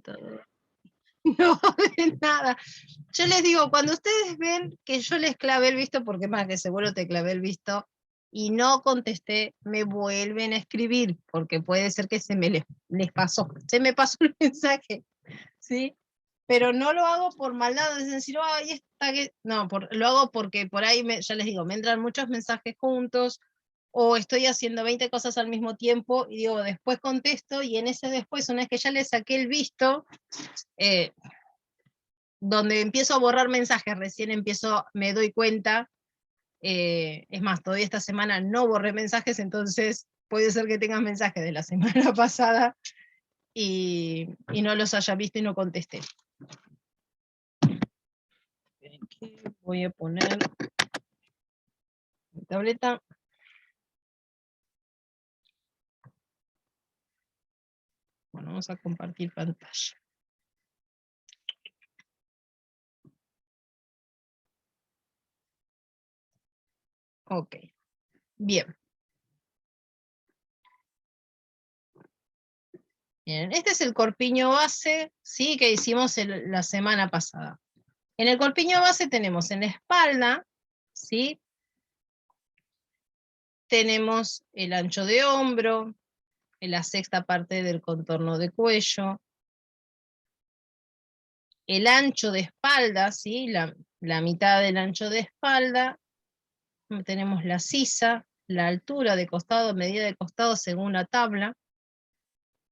computadora. No, de nada. Yo les digo, cuando ustedes ven que yo les clavé el visto, porque más que seguro te clavé el visto, y no contesté, me vuelven a escribir, porque puede ser que les pasó, se me pasó el mensaje, ¿sí? Pero no lo hago por maldad, es decir, ay, está que... No, lo hago porque por ahí, ya les digo, me entran muchos mensajes juntos, o estoy haciendo 20 cosas al mismo tiempo, y digo, después contesto, y en ese después, una vez que ya le saqué el visto, donde empiezo a borrar mensajes, recién me doy cuenta, es más, todavía esta semana no borré mensajes, entonces puede ser que tengas mensajes de la semana pasada y no los haya visto y no contesté. Aquí voy a poner mi tableta. Bueno, vamos a compartir pantalla. Ok, bien. Bien, este es el corpiño base, ¿sí? Que hicimos la semana pasada. En el corpiño base tenemos en la espalda, ¿sí? Tenemos el ancho de hombro, en la sexta parte del contorno de cuello, el ancho de espalda, ¿sí? la mitad del ancho de espalda, tenemos la sisa, la altura de costado, medida de costado según la tabla,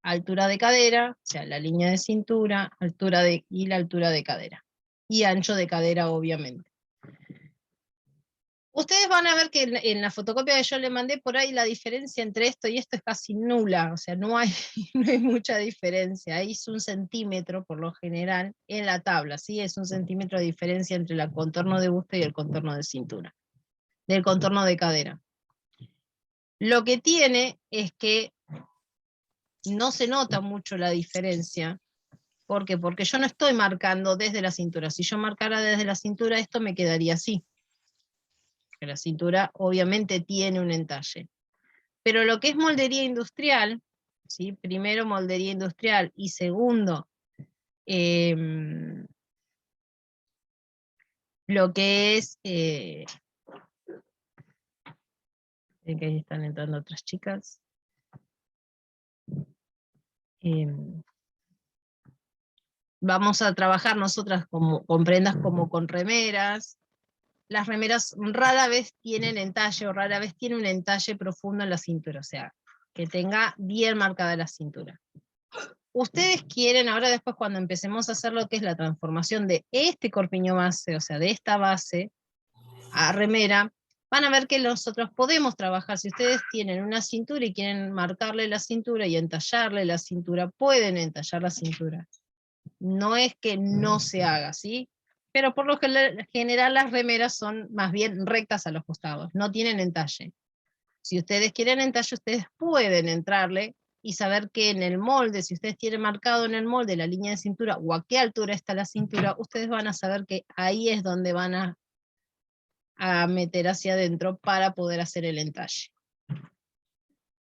altura de cadera, o sea, la línea de cintura, y la altura de cadera, y ancho de cadera, obviamente. Ustedes van a ver que en la fotocopia que yo le mandé, por ahí la diferencia entre esto y esto es casi nula, o sea, no hay, no hay mucha diferencia. Ahí es 1 centímetro por lo general en la tabla, ¿sí? Es 1 centímetro de diferencia entre el contorno de busto y el contorno de cintura, del contorno de cadera. Lo que tiene es que no se nota mucho la diferencia. ¿Por qué? Porque yo no estoy marcando desde la cintura. Si yo marcara desde la cintura, esto me quedaría así. Que la cintura obviamente tiene un entalle. Pero lo que es moldería industrial, ¿sí? Primero moldería industrial y segundo, lo que es, que ahí están entrando otras chicas, vamos a trabajar nosotras con prendas como con remeras. Las remeras rara vez tienen entalle o rara vez tienen un entalle profundo en la cintura, o sea, que tenga bien marcada la cintura. Ustedes quieren, ahora después cuando empecemos a hacer lo que es la transformación de este corpiño base, o sea, de esta base a remera, van a ver que nosotros podemos trabajar, si ustedes tienen una cintura y quieren marcarle la cintura y entallarle la cintura, pueden entallar la cintura. No es que no se haga, ¿sí? Pero por lo general las remeras son más bien rectas a los costados, no tienen entalle. Si ustedes quieren entalle, ustedes pueden entrarle y saber que en el molde, si ustedes tienen marcado en el molde la línea de cintura o a qué altura está la cintura, ustedes van a saber que ahí es donde van a meter hacia adentro para poder hacer el entalle.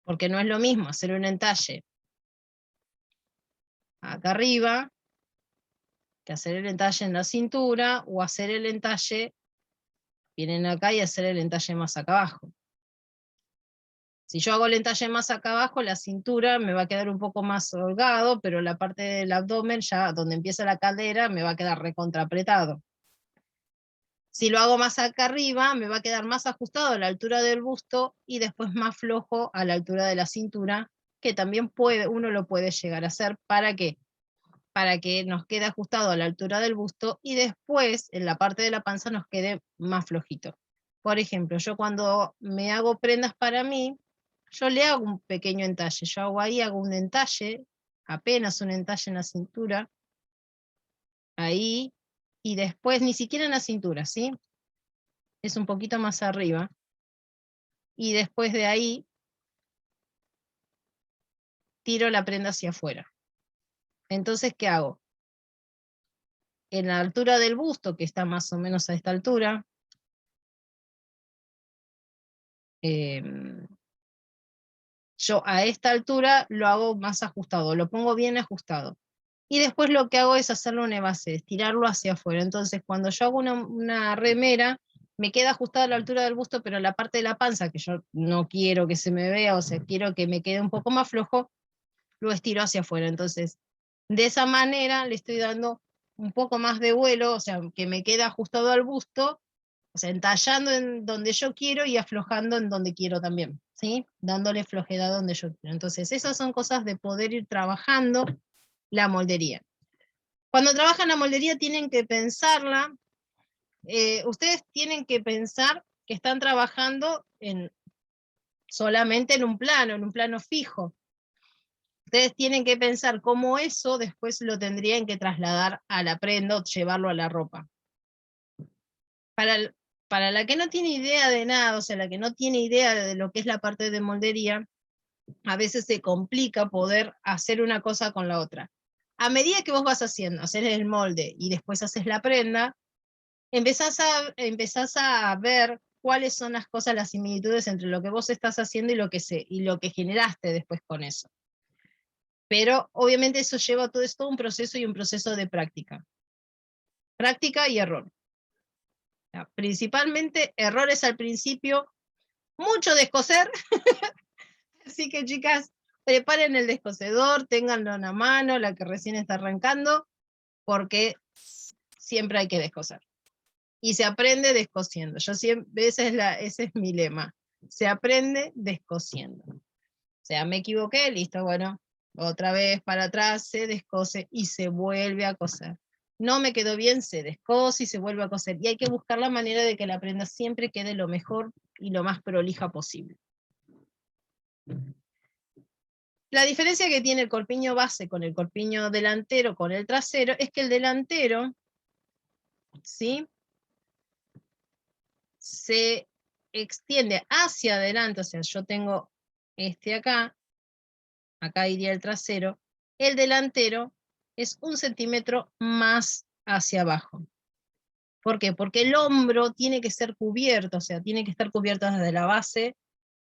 Porque no es lo mismo hacer un entalle acá arriba que hacer el entalle en la cintura o hacer el entalle, vienen acá y hacer el entalle más acá abajo. Si yo hago el entalle más acá abajo, la cintura me va a quedar un poco más holgado, pero la parte del abdomen, ya donde empieza la cadera, me va a quedar recontraapretado. Si lo hago más acá arriba, me va a quedar más ajustado a la altura del busto y después más flojo a la altura de la cintura, que también uno lo puede llegar a hacer. ¿Para qué? Para que nos quede ajustado a la altura del busto y después en la parte de la panza nos quede más flojito. Por ejemplo, yo cuando me hago prendas para mí, yo le hago un pequeño entalle, yo hago un entalle, apenas un entalle en la cintura, ahí, y después ni siquiera en la cintura, ¿sí? Es un poquito más arriba, y después de ahí tiro la prenda hacia afuera. Entonces, ¿qué hago? En la altura del busto, que está más o menos a esta altura, yo a esta altura lo hago más ajustado, lo pongo bien ajustado. y después lo que hago es hacerle una base, estirarlo hacia afuera. Entonces cuando yo hago una remera, me queda ajustada a la altura del busto, pero la parte de la panza, que yo no quiero que se me vea, o sea, quiero que me quede un poco más flojo, lo estiro hacia afuera. Entonces, de esa manera le estoy dando un poco más de vuelo, o sea, que me queda ajustado al busto, o sea, entallando en donde yo quiero y aflojando en donde quiero también, ¿sí? Dándole flojedad donde yo quiero. Entonces, esas son cosas de poder ir trabajando la moldería. Cuando trabajan la moldería tienen que pensarla, ustedes tienen que pensar que están trabajando solamente en un plano fijo. Ustedes tienen que pensar cómo eso después lo tendrían que trasladar a la prenda o llevarlo a la ropa. Para la que no tiene idea de nada, o sea, la que no tiene idea de lo que es la parte de moldería, a veces se complica poder hacer una cosa con la otra. A medida que vos vas haciendo, hacer el molde y después haces la prenda, empezás a ver cuáles son las cosas, las similitudes entre lo que vos estás haciendo y lo que generaste después con eso. Pero obviamente eso lleva todo esto un proceso y un proceso de práctica. Práctica y error. Principalmente errores al principio, mucho descoser, así que chicas, preparen el descosedor, ténganlo en la mano, la que recién está arrancando, porque siempre hay que descoser. Y se aprende descosiendo. Yo siempre, ese es mi lema. Se aprende descosiendo. O sea, me equivoqué, listo, bueno, otra vez para atrás, se descose y se vuelve a coser. No me quedó bien, se descose y se vuelve a coser. Y hay que buscar la manera de que la prenda siempre quede lo mejor y lo más prolija posible. La diferencia que tiene el corpiño base con el corpiño delantero, con el trasero, es que el delantero, ¿sí?, se extiende hacia adelante, o sea, yo tengo este acá iría el trasero, el delantero es 1 centímetro más hacia abajo. ¿Por qué? Porque el hombro tiene que ser cubierto, o sea, tiene que estar cubierto desde la base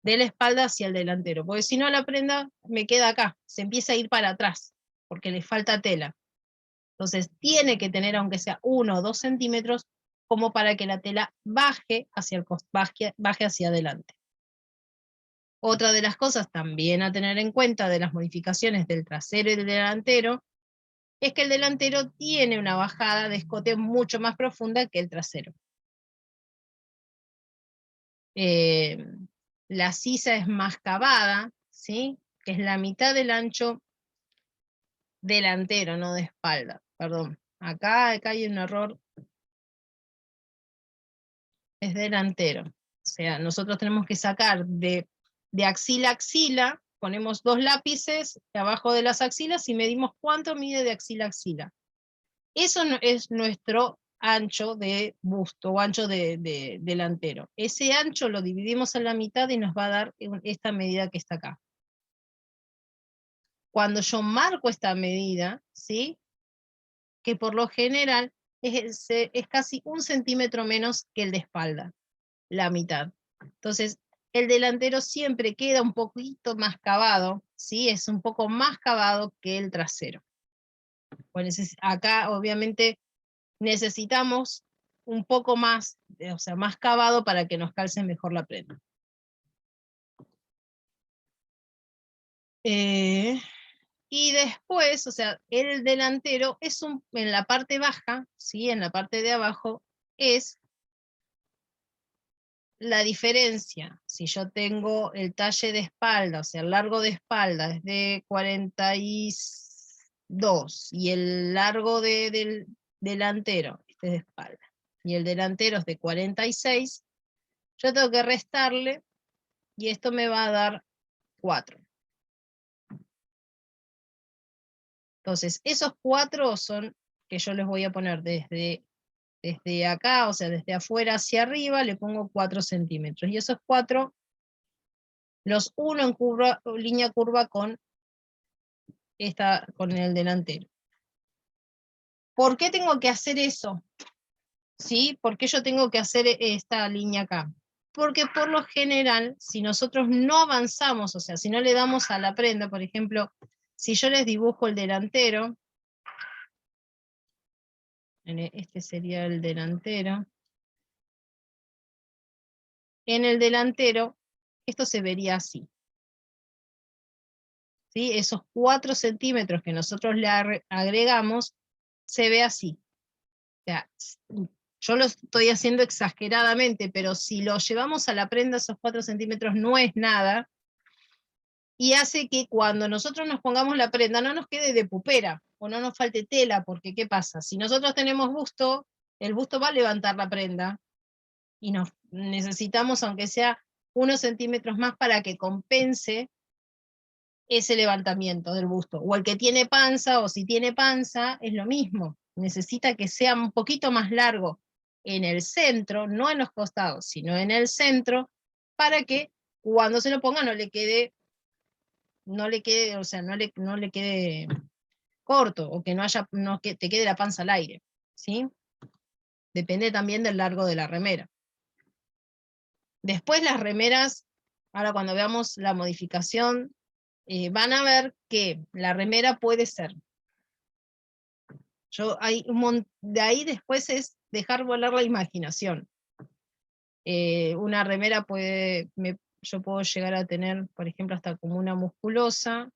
de la espalda hacia el delantero, porque si no la prenda me queda acá, se empieza a ir para atrás, porque le falta tela. Entonces tiene que tener, aunque sea 1 o 2 centímetros, como para que la tela baje hacia adelante. Otra de las cosas también a tener en cuenta de las modificaciones del trasero y del delantero, es que el delantero tiene una bajada de escote mucho más profunda que el trasero. La sisa es más cavada, ¿sí?, que es la mitad del ancho delantero, no de espalda, perdón. Acá hay un error, es delantero. O sea, nosotros tenemos que sacar de axila a axila, ponemos 2 lápices abajo de las axilas y medimos cuánto mide de axila a axila. Eso es nuestro ancho de busto o ancho de delantero. Ese ancho lo dividimos en la mitad y nos va a dar esta medida que está acá. Cuando yo marco esta medida, ¿sí?, que por lo general es casi 1 centímetro menos que el de espalda, la mitad. Entonces, el delantero siempre queda un poquito más cavado, ¿sí?, es un poco más cavado que el trasero. Pues acá obviamente necesitamos un poco más, o sea, más cavado para que nos calce mejor la prenda. Y después, o sea, el delantero es en la parte baja, ¿sí?, en la parte de abajo, es la diferencia. Si yo tengo el talle de espalda, o sea, el largo de espalda es de 42 y el largo del delantero, este es de espalda, y el delantero es de 46, yo tengo que restarle y esto me va a dar 4. Entonces, esos 4 son que yo les voy a poner desde acá, o sea, desde afuera hacia arriba, le pongo 4 centímetros. Y esos 4 los uno en línea curva con el delantero. ¿Por qué tengo que hacer eso? ¿Sí? ¿Por qué yo tengo que hacer esta línea acá? Porque por lo general, si nosotros no avanzamos, o sea, si no le damos a la prenda, por ejemplo, si yo les dibujo el delantero, Este sería el delantero. En el delantero, esto se vería así. ¿Sí? Esos 4 centímetros que nosotros le agregamos, se ve así. O sea, yo lo estoy haciendo exageradamente, pero si lo llevamos a la prenda, esos 4 centímetros no es nada, y hace que cuando nosotros nos pongamos la prenda no nos quede de pupera, o no nos falte tela, porque ¿qué pasa? Si nosotros tenemos busto, el busto va a levantar la prenda, y nos necesitamos, aunque sea unos centímetros más, para que compense ese levantamiento del busto. O el que tiene panza, o si tiene panza, es lo mismo. Necesita que sea un poquito más largo en el centro, no en los costados, sino en el centro, para que cuando se lo ponga no le quede, o sea, no le quede corto, o que no haya, no que te quede la panza al aire, ¿sí? Depende también del largo de la remera. Después las remeras, ahora cuando veamos la modificación, van a ver que la remera puede ser. De ahí después es dejar volar la imaginación. Una remera yo puedo llegar a tener, por ejemplo, hasta como una musculosa.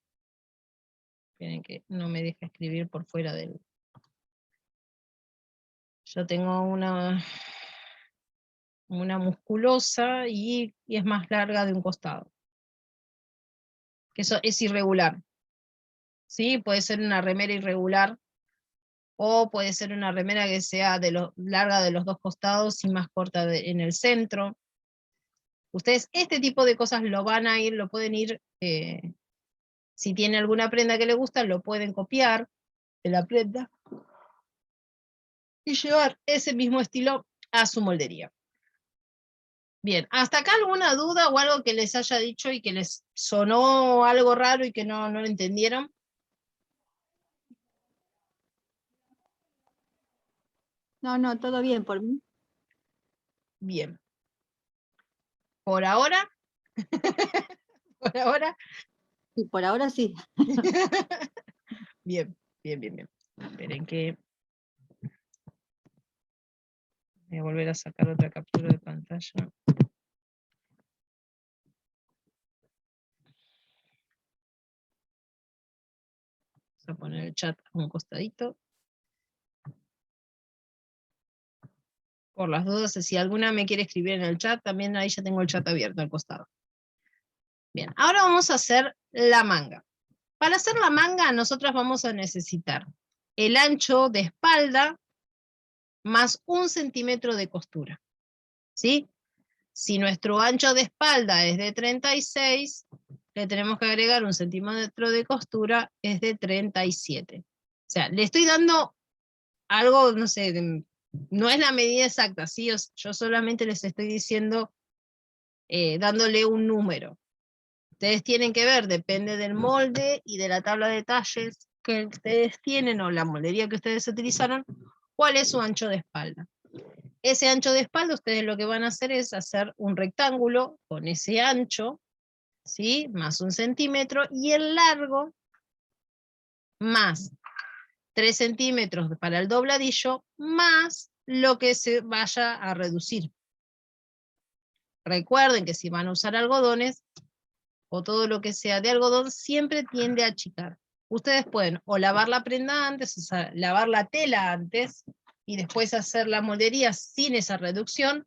Esperen que no me deja escribir por fuera del... Yo tengo una musculosa y es más larga de un costado. Que eso es irregular. ¿Sí? Puede ser una remera irregular, o puede ser una remera que sea larga de los dos costados y más corta en el centro. Ustedes este tipo de cosas lo pueden ir, si tiene alguna prenda que le gusta, lo pueden copiar de la prenda y llevar ese mismo estilo a su moldería. Bien, ¿hasta acá alguna duda o algo que les haya dicho y que les sonó algo raro y que no lo entendieron? No, todo bien por mí. Bien. Por ahora, por ahora. Y por ahora sí. Bien, bien, bien, bien. Esperen que voy a volver a sacar otra captura de pantalla. Vamos a poner el chat a un costadito. Por las dudas, si alguna me quiere escribir en el chat, también ahí ya tengo el chat abierto al costado. Bien, ahora vamos a hacer la manga. Para hacer la manga, nosotros vamos a necesitar el ancho de espalda más 1 centímetro de costura. ¿Sí? Si nuestro ancho de espalda es de 36, le tenemos que agregar 1 centímetro de costura, es de 37. O sea, le estoy dando algo, no sé, no es la medida exacta, ¿sí? Yo solamente les estoy diciendo, dándole un número. Ustedes tienen que ver, depende del molde y de la tabla de talles que ustedes tienen, o la moldería que ustedes utilizaron, cuál es su ancho de espalda. Ese ancho de espalda, ustedes lo que van a hacer es hacer un rectángulo con ese ancho, ¿sí? Más 1 centímetro, y el largo más 3 centímetros para el dobladillo, más lo que se vaya a reducir. Recuerden que si van a usar algodones, o todo lo que sea de algodón, siempre tiende a achicar. Ustedes pueden o lavar la prenda antes, o sea, lavar la tela antes, y después hacer la moldería sin esa reducción,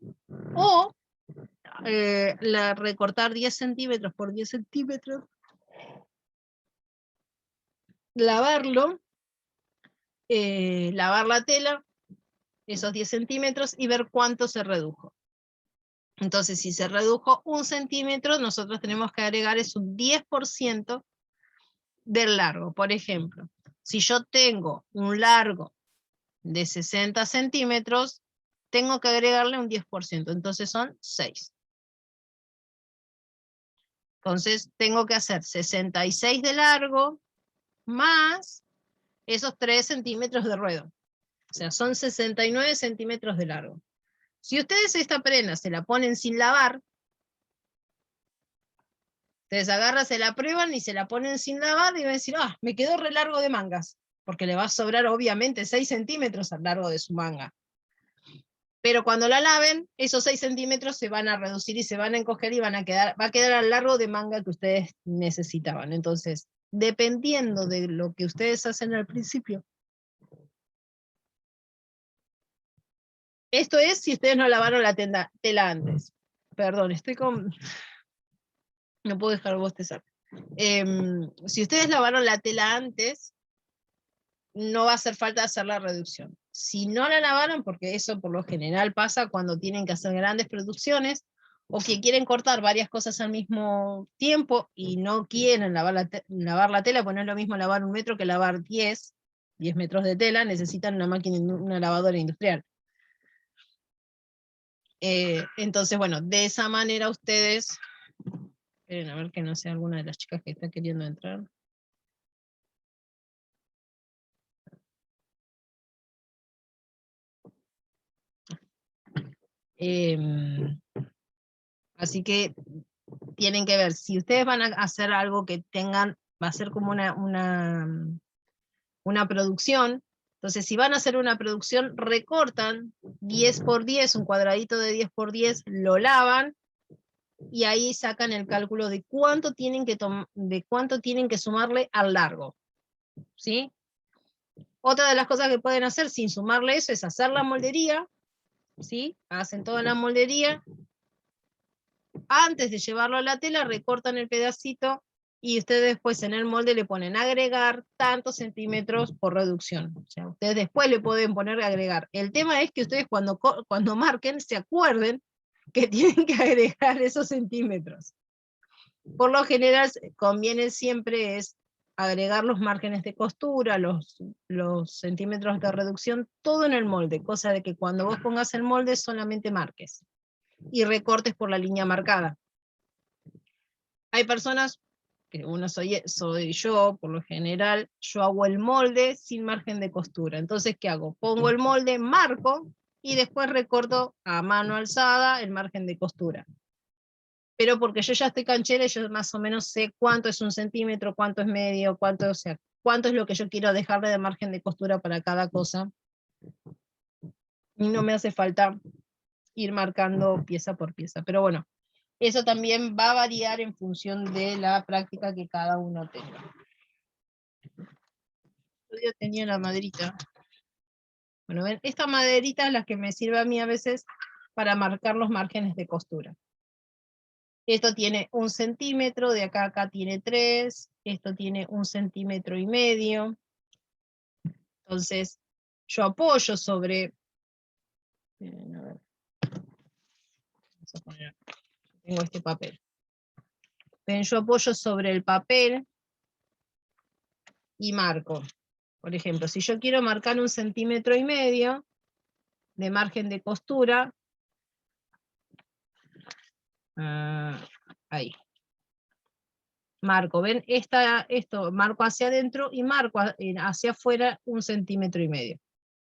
o recortar 10 centímetros por 10 centímetros, lavarlo, lavar la tela, esos 10 centímetros, y ver cuánto se redujo. Entonces, si se redujo 1 centímetro, nosotros tenemos que agregar es un 10% del largo. Por ejemplo, si yo tengo un largo de 60 centímetros, tengo que agregarle un 10%, entonces son 6. Entonces tengo que hacer 66 de largo más esos 3 centímetros de ruedo. O sea, son 69 centímetros de largo. Si ustedes esta prenda se la ponen sin lavar, ustedes agarran, se la prueban y se la ponen sin lavar y van a decir, me quedó re largo de mangas. porque le va a sobrar obviamente 6 centímetros a lo largo de su manga. Pero cuando la laven, esos 6 centímetros se van a reducir y se van a encoger y va a quedar al largo de manga que ustedes necesitaban. Entonces, dependiendo de lo que ustedes hacen al principio, esto es si ustedes no lavaron la tela antes. Perdón, estoy con... No puedo dejar bostezar. Si ustedes lavaron la tela antes, no va a hacer falta hacer la reducción. Si no la lavaron, porque eso por lo general pasa cuando tienen que hacer grandes producciones, o que quieren cortar varias cosas al mismo tiempo y no quieren lavar la tela, pues no es lo mismo lavar 1 metro que lavar 10 metros de tela, necesitan una máquina, una lavadora industrial. Entonces, bueno, de esa manera ustedes... Esperen a ver que no sea alguna de las chicas que está queriendo entrar. Así que tienen que ver, si ustedes van a hacer algo que tengan, va a ser como una producción, entonces si van a hacer una producción, recortan 10 por 10, un cuadradito de 10 por 10, lo lavan, y ahí sacan el cálculo de cuánto tienen que sumarle al largo, ¿sí? Otra de las cosas que pueden hacer sin sumarle eso es hacer la moldería, ¿sí? Hacen toda la moldería, antes de llevarlo a la tela recortan el pedacito y ustedes después en el molde le ponen agregar tantos centímetros por reducción. O sea, ustedes después le pueden poner agregar. El tema es que ustedes cuando marquen se acuerden que tienen que agregar esos centímetros. Por lo general conviene siempre es agregar los márgenes de costura, los centímetros de reducción, todo en el molde, cosa de que cuando vos pongas el molde solamente marques y recortes por la línea marcada. Hay personas, que uno soy yo, por lo general, yo hago el molde sin margen de costura. Entonces, ¿qué hago? Pongo el molde, marco, y después recorto a mano alzada el margen de costura. Pero porque yo ya estoy canchera y yo más o menos sé cuánto es 1 centímetro, cuánto es medio, cuánto es lo que yo quiero dejarle de margen de costura para cada cosa. Y no me hace falta ir marcando pieza por pieza. Pero bueno, eso también va a variar en función de la práctica que cada uno tenga. Yo tenía la maderita. Bueno, ven, esta maderita es la que me sirve a mí a veces para marcar los márgenes de costura. Esto tiene 1 centímetro, de acá a acá tiene 3, esto tiene 1,5 centímetros. Entonces, yo apoyo sobre... a ver, vamos a poner, tengo este papel. Ven, yo apoyo sobre el papel y marco. Por ejemplo, si yo quiero marcar 1,5 centímetros de margen de costura, ahí. Marco, ven, esto marco hacia adentro y marco hacia afuera 1,5 centímetros.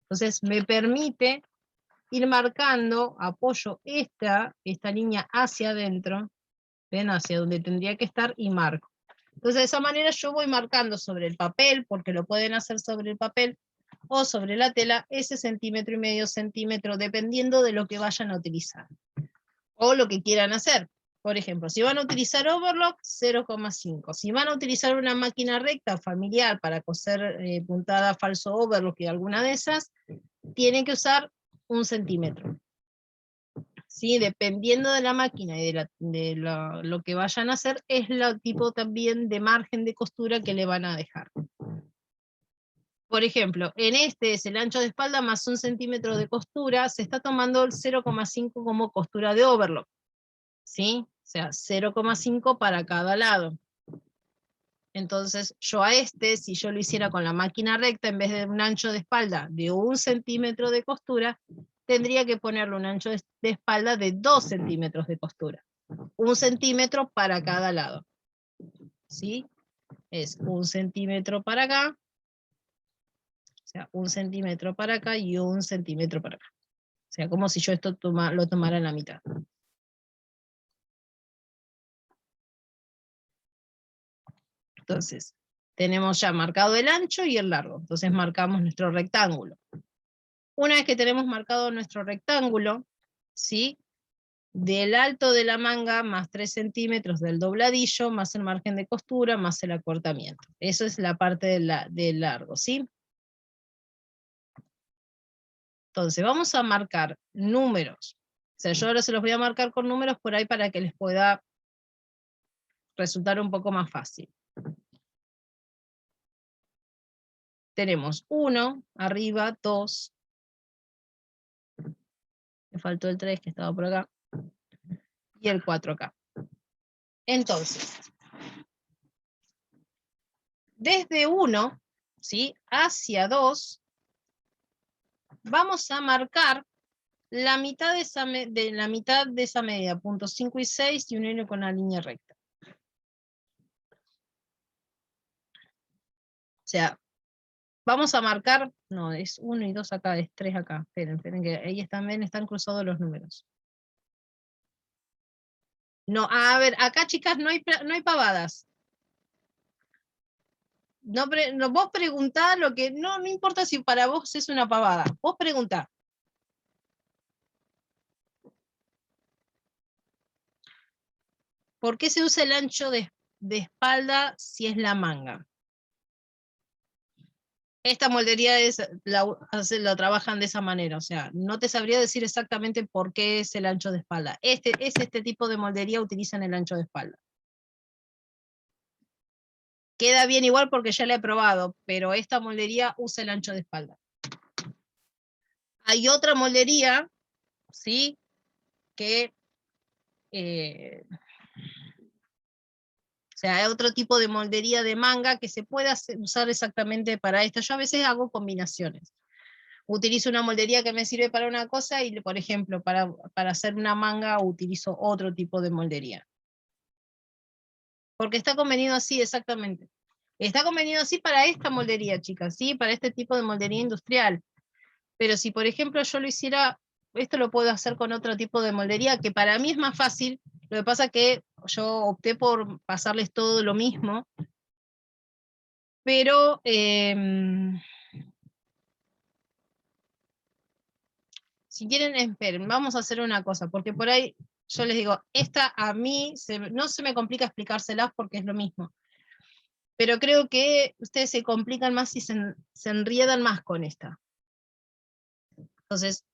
Entonces me permite ir marcando, apoyo esta línea hacia adentro, ven, hacia donde tendría que estar y marco. Entonces de esa manera yo voy marcando sobre el papel, porque lo pueden hacer sobre el papel, o sobre la tela, ese 1,5 centímetros, dependiendo de lo que vayan a utilizar, o lo que quieran hacer. Por ejemplo, si van a utilizar overlock, 0,5. Si van a utilizar una máquina recta familiar para coser puntada falso overlock y alguna de esas, tienen que usar 1 centímetro. ¿Sí? Dependiendo de la máquina y de lo que vayan a hacer, es el tipo también de margen de costura que le van a dejar. Por ejemplo, en este es el ancho de espalda más 1 centímetro de costura, se está tomando el 0,5 como costura de overlock. ¿Sí? O sea, 0,5 para cada lado. Entonces, yo a si yo lo hiciera con la máquina recta, en vez de un ancho de espalda de 1 centímetro de costura, tendría que ponerle un ancho de espalda de 2 centímetros de costura. 1 centímetro para cada lado. ¿Sí? Es 1 centímetro para acá, o sea, 1 centímetro para acá y 1 centímetro para acá. O sea, como si yo esto lo tomara en la mitad. Entonces, Tenemos ya marcado el ancho y el largo, entonces marcamos nuestro rectángulo. Una vez que tenemos marcado nuestro rectángulo, ¿sí? Del alto de la manga más 3 centímetros del dobladillo, más el margen de costura, más el acortamiento. Eso es la parte del largo, ¿sí? Entonces vamos a marcar números. O sea, yo ahora se los voy a marcar con números por ahí para que les pueda resultar un poco más fácil. Tenemos 1 arriba, 2. Me faltó el 3 que estaba por acá. Y el 4 acá. Entonces, desde 1, ¿sí? Hacia 2, vamos a marcar la mitad de esa medida, puntos 5 y 6, y unirlo con una línea recta. O sea, vamos a marcar, no, es 1 y 2 acá, es 3 acá. Esperen, que ahí están cruzados los números. No, a ver, acá chicas no hay pavadas. No, vos preguntá lo que, no importa si para vos es una pavada, vos preguntá. ¿Por qué se usa el ancho de espalda si es la manga? Esta moldería la trabajan de esa manera, o sea, no te sabría decir exactamente por qué es el ancho de espalda. Este tipo de moldería utilizan el ancho de espalda. Queda bien igual porque ya la he probado, pero esta moldería usa el ancho de espalda. Hay otra moldería, ¿sí? Que o sea, hay otro tipo de moldería de manga que se puede usar exactamente para esto. Yo a veces hago combinaciones. Utilizo una moldería que me sirve para una cosa y, por ejemplo, para hacer una manga utilizo otro tipo de moldería. Porque está convenido así, exactamente. Está convenido así para esta moldería, chicas, ¿sí? Para este tipo de moldería industrial. Pero si, por ejemplo, yo lo hiciera, esto lo puedo hacer con otro tipo de moldería, que para mí es más fácil. Lo que pasa es que yo opté por pasarles todo lo mismo, pero si quieren, esperen, vamos a hacer una cosa, porque por ahí yo les digo, esta a mí no se me complica explicárselas porque es lo mismo, pero creo que ustedes se complican más y se enriedan más con esta. Entonces,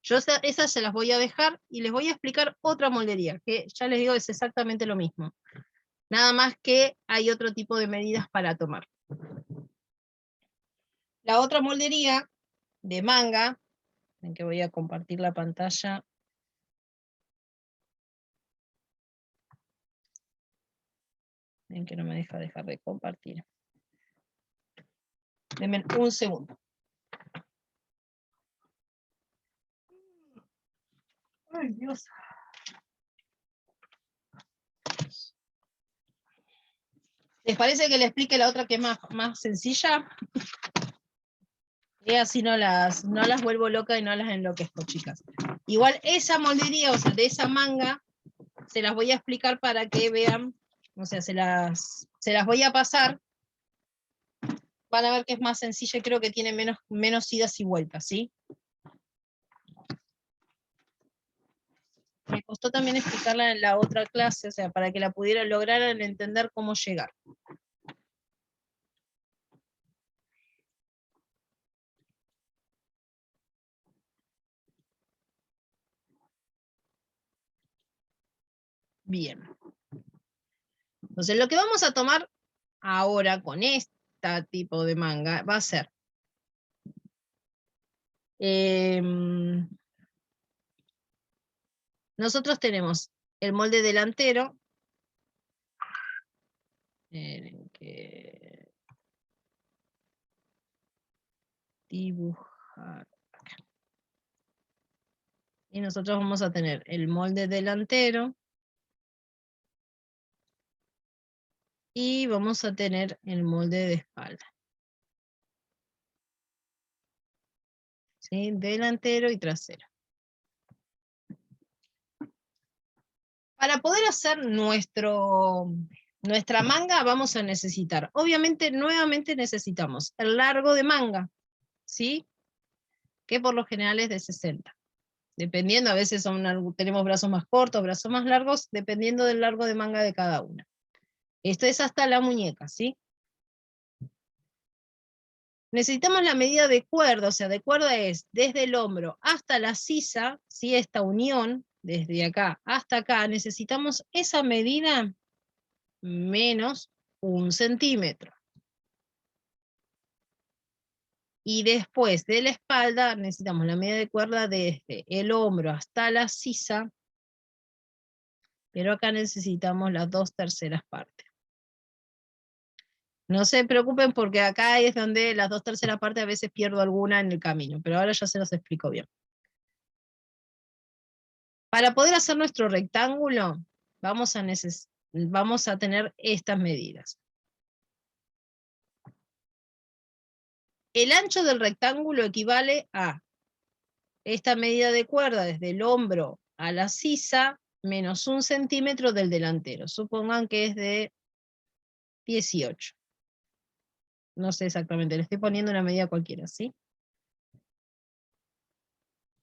yo esas se las voy a dejar y les voy a explicar otra moldería, que ya les digo es exactamente lo mismo. Nada más que hay otro tipo de medidas para tomar. La otra moldería de manga, en que voy a compartir la pantalla. En que no me deja dejar de compartir. Denme un segundo. Ay, Dios. ¿Les parece que le explique la otra que es más sencilla? Y así no las vuelvo loca y no las enloquezco, chicas. Igual esa moldería, o sea, de esa manga, se las voy a explicar para que vean, o sea, se las voy a pasar. Van a ver que es más sencilla y creo que tiene menos idas y vueltas, ¿sí? Me costó también explicarla en la otra clase, o sea, para que la pudieran lograr entender cómo llegar. Bien. Entonces, lo que vamos a tomar ahora con este tipo de manga va a ser nosotros tenemos el molde delantero, que dibujar acá. Y nosotros vamos a tener el molde delantero y vamos a tener el molde de espalda. ¿Sí? Delantero y trasero. Para poder hacer nuestro Nuestra manga vamos a necesitar, obviamente, nuevamente necesitamos el largo de manga, ¿sí? Que por lo general es de 60. Dependiendo, a veces tenemos brazos más cortos, brazos más largos, dependiendo del largo de manga de cada una. Esto es hasta la muñeca, ¿sí? Necesitamos la medida de cuerda, o sea, de cuerda es desde el hombro hasta la sisa, ¿sí? Esta unión, desde acá hasta acá, necesitamos esa medida menos 1 centímetro. Y después de la espalda necesitamos la medida de cuerda desde el hombro hasta la sisa, pero acá necesitamos las 2/3 partes. No se preocupen porque acá es donde las 2/3 partes a veces pierdo alguna en el camino, pero ahora ya se los explico bien. Para poder hacer nuestro rectángulo, vamos a tener estas medidas. El ancho del rectángulo equivale a esta medida de cuerda desde el hombro a la sisa menos 1 centímetro del delantero. Supongan que es de 18. No sé exactamente, le estoy poniendo una medida cualquiera, ¿sí?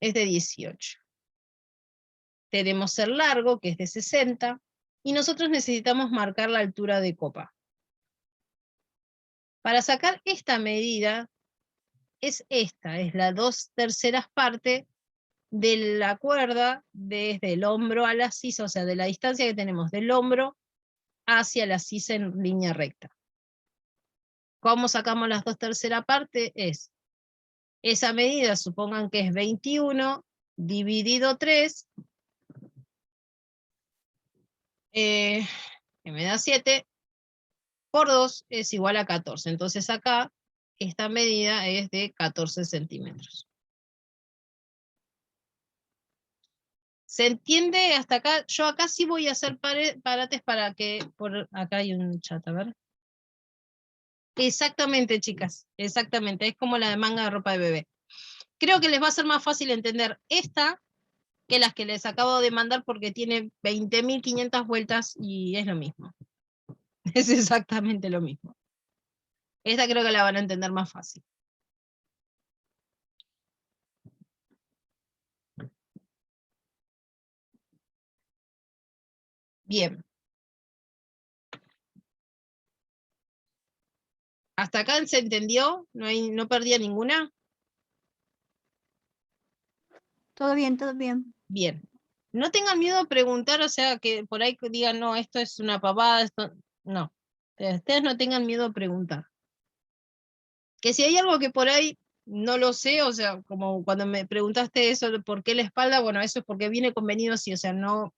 Es de 18. Tenemos el largo, que es de 60, y nosotros necesitamos marcar la altura de copa. Para sacar esta medida, es la 2/3 parte de la cuerda desde el hombro a la sisa, o sea, de la distancia que tenemos del hombro hacia la sisa en línea recta. ¿Cómo sacamos las 2/3 partes? Es esa medida, supongan que es 21, dividido 3, que me da 7, por 2 es igual a 14. Entonces acá, esta medida es de 14 centímetros. ¿Se entiende hasta acá? Yo acá sí voy a hacer parates para que, acá hay un chat, a ver. Exactamente, chicas, exactamente, es como la de manga de ropa de bebé. Creo que les va a ser más fácil entender esta que las que les acabo de mandar porque tiene 20.500 vueltas y es lo mismo. Es exactamente lo mismo. Esta creo que la van a entender más fácil. Bien. ¿Hasta acá se entendió? ¿No perdía ninguna? Todo bien, todo bien. Bien. No tengan miedo a preguntar, o sea, que por ahí digan, no, esto es una pavada, esto... No. Ustedes no tengan miedo a preguntar. Que si hay algo que por ahí no lo sé, o sea, como cuando me preguntaste eso, ¿por qué la espalda? Bueno, eso es porque viene convenido así, o sea, no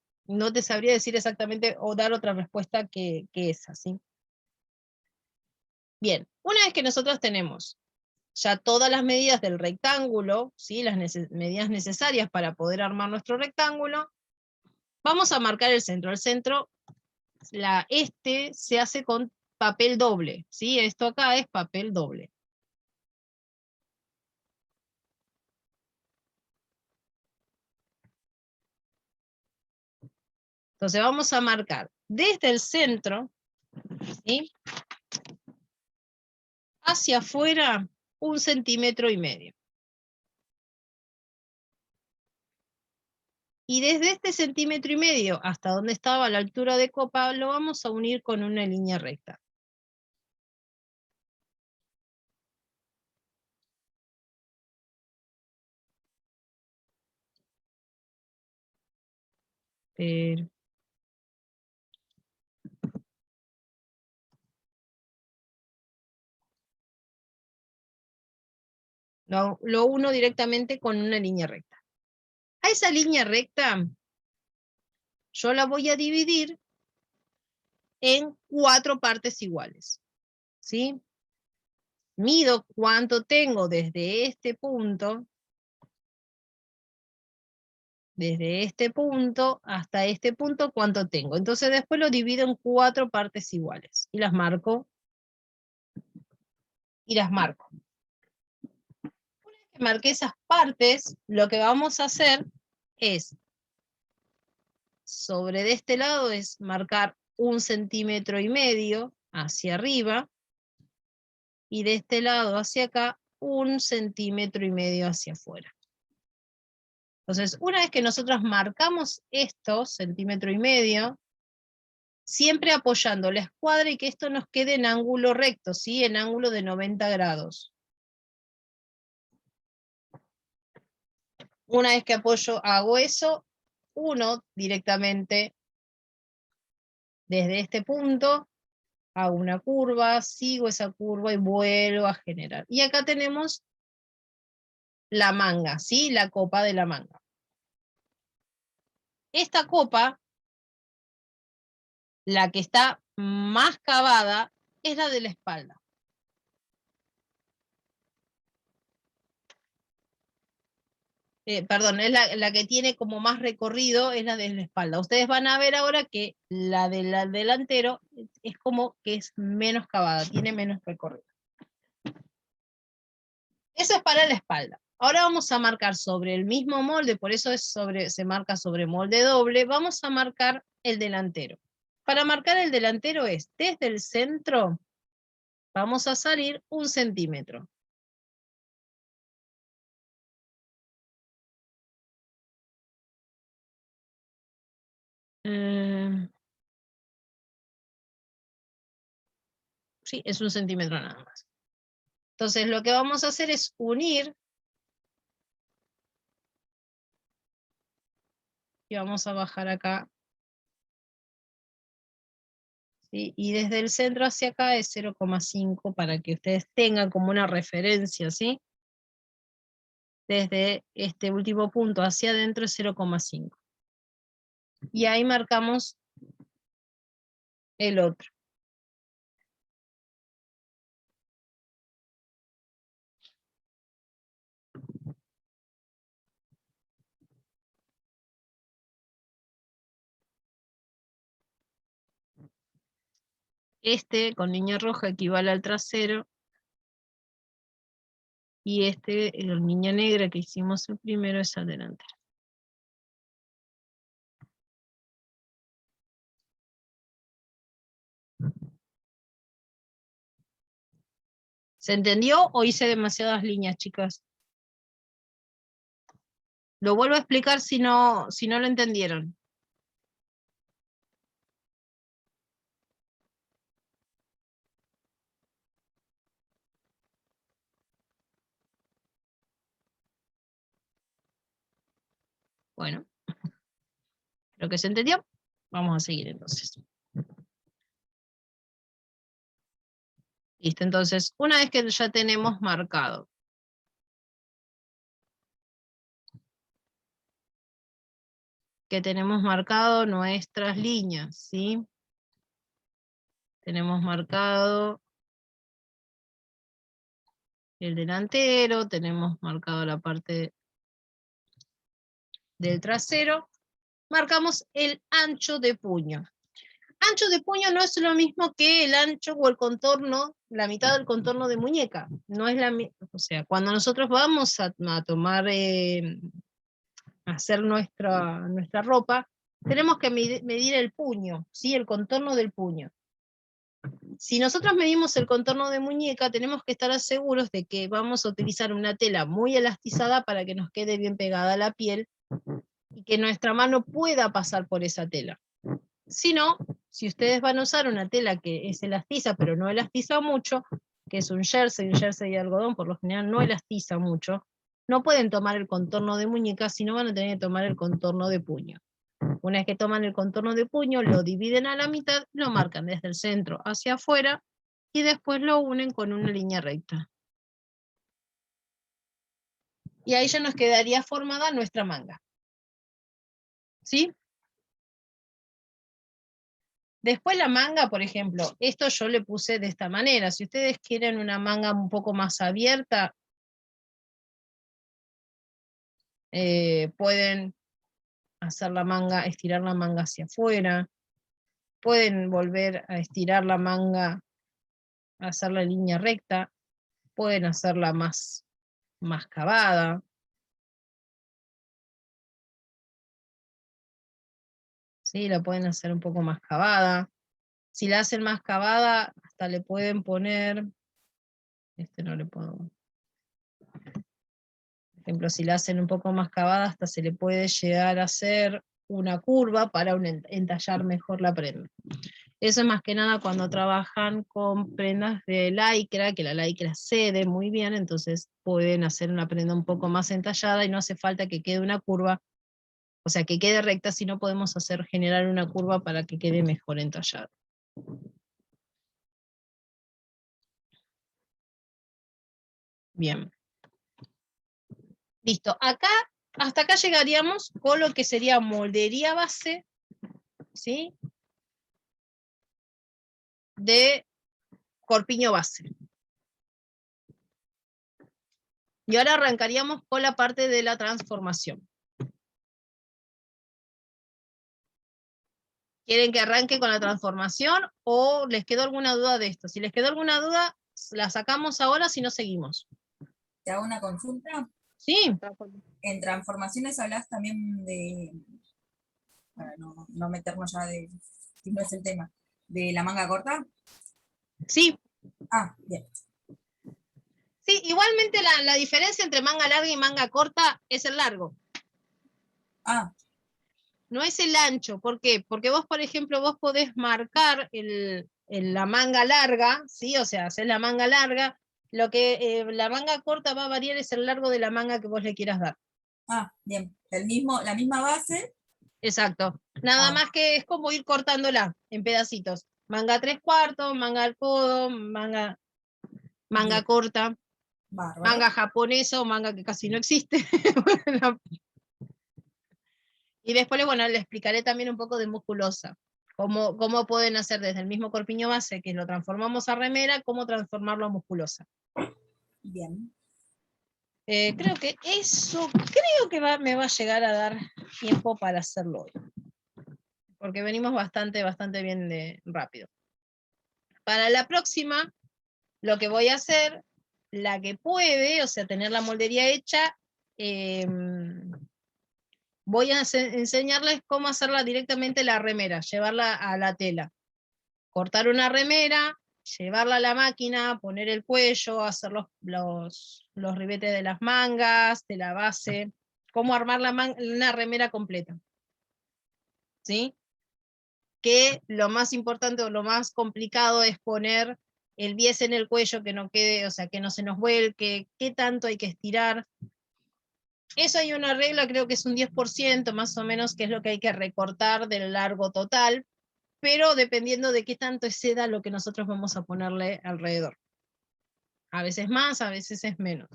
te sabría decir exactamente o dar otra respuesta que esa, ¿sí? Bien, una vez que nosotros tenemos ya todas las medidas del rectángulo, ¿sí? Las medidas necesarias para poder armar nuestro rectángulo, vamos a marcar el centro. El centro, se hace con papel doble, ¿sí? Esto acá es papel doble. Entonces vamos a marcar desde el centro, ¿sí? Hacia afuera 1,5 centímetros. Y desde este 1,5 centímetros hasta donde estaba la altura de copa, lo vamos a unir con una línea recta. Lo uno directamente con una línea recta. A esa línea recta yo la voy a dividir en 4 partes iguales, ¿sí? Mido cuánto tengo desde este punto hasta este punto, cuánto tengo. Entonces después lo divido en 4 partes iguales y las marco. Una vez que marqué esas partes, lo que vamos a hacer es, sobre de este lado es marcar 1,5 centímetros hacia arriba, y de este lado hacia acá, 1,5 centímetros hacia afuera. Entonces, una vez que nosotros marcamos estos 1,5 centímetros, siempre apoyando la escuadra y que esto nos quede en ángulo recto, ¿sí? En ángulo de 90 grados. Una vez que hago eso, uno directamente desde este punto, hago una curva, sigo esa curva y vuelvo a generar. Y acá tenemos la manga, ¿sí? La copa de la manga. Esta copa, la que está más cavada, es la de la espalda. Perdón, es la que tiene como más recorrido, es la de la espalda. Ustedes van a ver ahora que la del delantero es como que es menos cavada, tiene menos recorrido. Eso es para la espalda. Ahora vamos a marcar sobre el mismo molde, por eso se marca sobre molde doble, vamos a marcar el delantero. Para marcar el delantero es, desde el centro, vamos a salir 1 centímetro. Sí, es 1 centímetro nada más. Entonces lo que vamos a hacer es unir, y vamos a bajar acá, ¿sí? Y desde el centro hacia acá es 0,5 para que ustedes tengan como una referencia, ¿sí? Desde este último punto hacia adentro es 0,5. Y ahí marcamos el otro. Este con línea roja equivale al trasero, y este, la línea negra que hicimos el primero, es al delantero. ¿Se entendió o hice demasiadas líneas, chicas? Lo vuelvo a explicar si no lo entendieron. Bueno, creo que se entendió. Vamos a seguir entonces. Listo, entonces, una vez que ya tenemos marcado nuestras líneas, ¿sí? Tenemos marcado el delantero, tenemos marcado la parte del trasero, marcamos el ancho de puño. Ancho de puño no es lo mismo que el ancho o el contorno, la mitad del contorno de muñeca. No es o sea, cuando nosotros vamos a tomar, a hacer nuestra ropa, tenemos que medir el puño, ¿sí? El contorno del puño. Si nosotros medimos el contorno de muñeca, tenemos que estar seguros de que vamos a utilizar una tela muy elastizada para que nos quede bien pegada a la piel y que nuestra mano pueda pasar por esa tela. Si no, si ustedes van a usar una tela que es elastiza, pero no elastiza mucho, que es un jersey de algodón, por lo general no elastiza mucho, no pueden tomar el contorno de muñeca, sino van a tener que tomar el contorno de puño. Una vez que toman el contorno de puño, lo dividen a la mitad, lo marcan desde el centro hacia afuera, y después lo unen con una línea recta. Y ahí ya nos quedaría formada nuestra manga. ¿Sí? Después la manga, por ejemplo, esto yo le puse de esta manera. Si ustedes quieren una manga un poco más abierta, pueden hacer la manga, estirar la manga hacia afuera, pueden volver a estirar la manga, hacer la línea recta, pueden hacerla más cavada. ¿Sí? La pueden hacer un poco más cavada. Si la hacen más cavada, hasta le pueden poner, no le puedo. Por ejemplo, si la hacen un poco más cavada, hasta se le puede llegar a hacer una curva para entallar mejor la prenda. Eso es más que nada cuando trabajan con prendas de lycra, que la lycra cede muy bien, entonces pueden hacer una prenda un poco más entallada y no hace falta que quede una curva, o sea, que quede recta, sino podemos generar una curva para que quede mejor entallada. Bien. Listo. Acá, hasta acá llegaríamos con lo que sería moldería base, ¿sí? De corpiño base. Y ahora arrancaríamos con la parte de la transformación. ¿Quieren que arranque con la transformación o les quedó alguna duda de esto? Si les quedó alguna duda, la sacamos ahora, si no seguimos. ¿Te hago una consulta? Sí. En transformaciones hablas también de, para no meternos ya de, si no es el tema, de la manga corta. Sí. Ah, bien. Sí, igualmente la diferencia entre manga larga y manga corta es el largo. Ah. No es el ancho. ¿Por qué? Porque vos, por ejemplo, vos podés marcar la manga larga, ¿sí? O sea, hacer la manga larga. Lo que la manga corta va a variar es el largo de la manga que vos le quieras dar. Ah, bien. La misma base. Exacto. Nada más que es como ir cortándola en pedacitos. Manga 3/4, manga al codo, manga corta, Bárbaro. manga japonesa o manga que casi no existe. Y después, bueno, le explicaré también un poco de musculosa. Cómo pueden hacer desde el mismo corpiño base, que lo transformamos a remera, cómo transformarlo a musculosa. Bien. Creo que me va a llegar a dar tiempo para hacerlo hoy. Porque venimos bastante bien rápido. Para la próxima, lo que voy a hacer, la que puede, o sea, tener la moldería hecha, voy a enseñarles cómo hacerla directamente la remera, llevarla a la tela. Cortar una remera, llevarla a la máquina, poner el cuello, hacer los ribetes de las mangas, de la base, cómo armar una remera completa. ¿Sí? Que lo más importante o lo más complicado es poner el bies en el cuello, que no quede, o sea, que no se nos vuelque, qué tanto hay que estirar. Eso hay una regla, creo que es un 10% más o menos, que es lo que hay que recortar del largo total, pero dependiendo de qué tanto es seda lo que nosotros vamos a ponerle alrededor. A veces más, a veces es menos.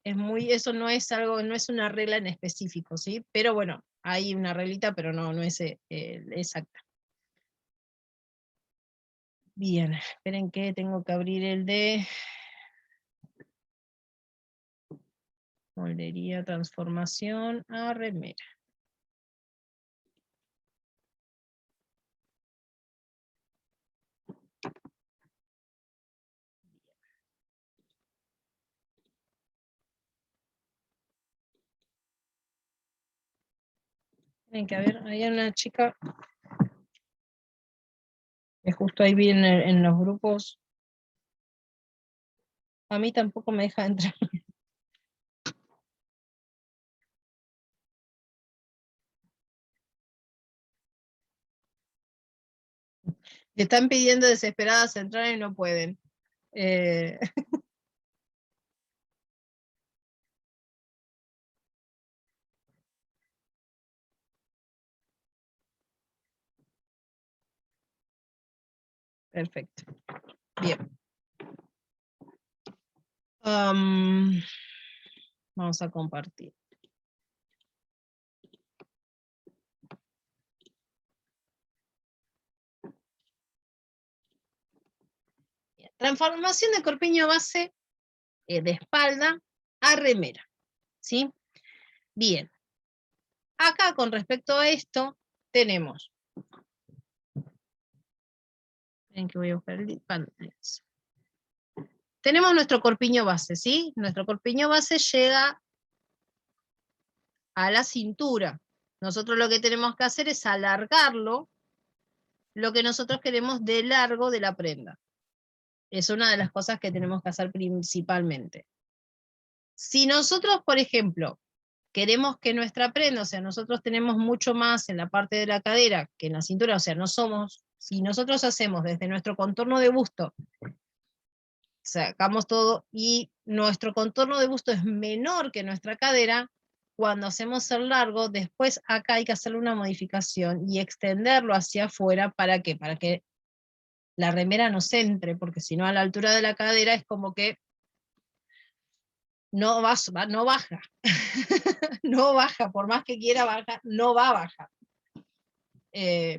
Eso no es algo, no es una regla en específico, ¿sí? Pero bueno, hay una reglita, pero no es exacta. Bien, esperen que tengo que abrir el de moldería, transformación a remera. Tienen que ver, hay una chica que justo ahí vi en los grupos. A mí tampoco me deja entrar. Le están pidiendo desesperadas entrar y no pueden. Perfecto. Bien. Vamos a compartir. Bien. Transformación de corpiño base de espalda a remera. ¿Sí? Bien. Acá con respecto a esto tenemos. Ven que voy a buscar el pantallas. Tenemos nuestro corpiño base, ¿sí? Nuestro corpiño base llega a la cintura. Nosotros lo que tenemos que hacer es alargarlo lo que nosotros queremos de largo de la prenda. Es una de las cosas que tenemos que hacer principalmente. Si nosotros, por ejemplo, queremos que nuestra prenda, o sea, nosotros tenemos mucho más en la parte de la cadera que en la cintura, o sea, no somos, si nosotros hacemos desde nuestro contorno de busto, sacamos todo y nuestro contorno de busto es menor que nuestra cadera, cuando hacemos el largo, después acá hay que hacerle una modificación y extenderlo hacia afuera, ¿para qué? Para que la remera no se entre, porque si no a la altura de la cadera es como que no baja, no baja, por más que quiera bajar, no va a bajar.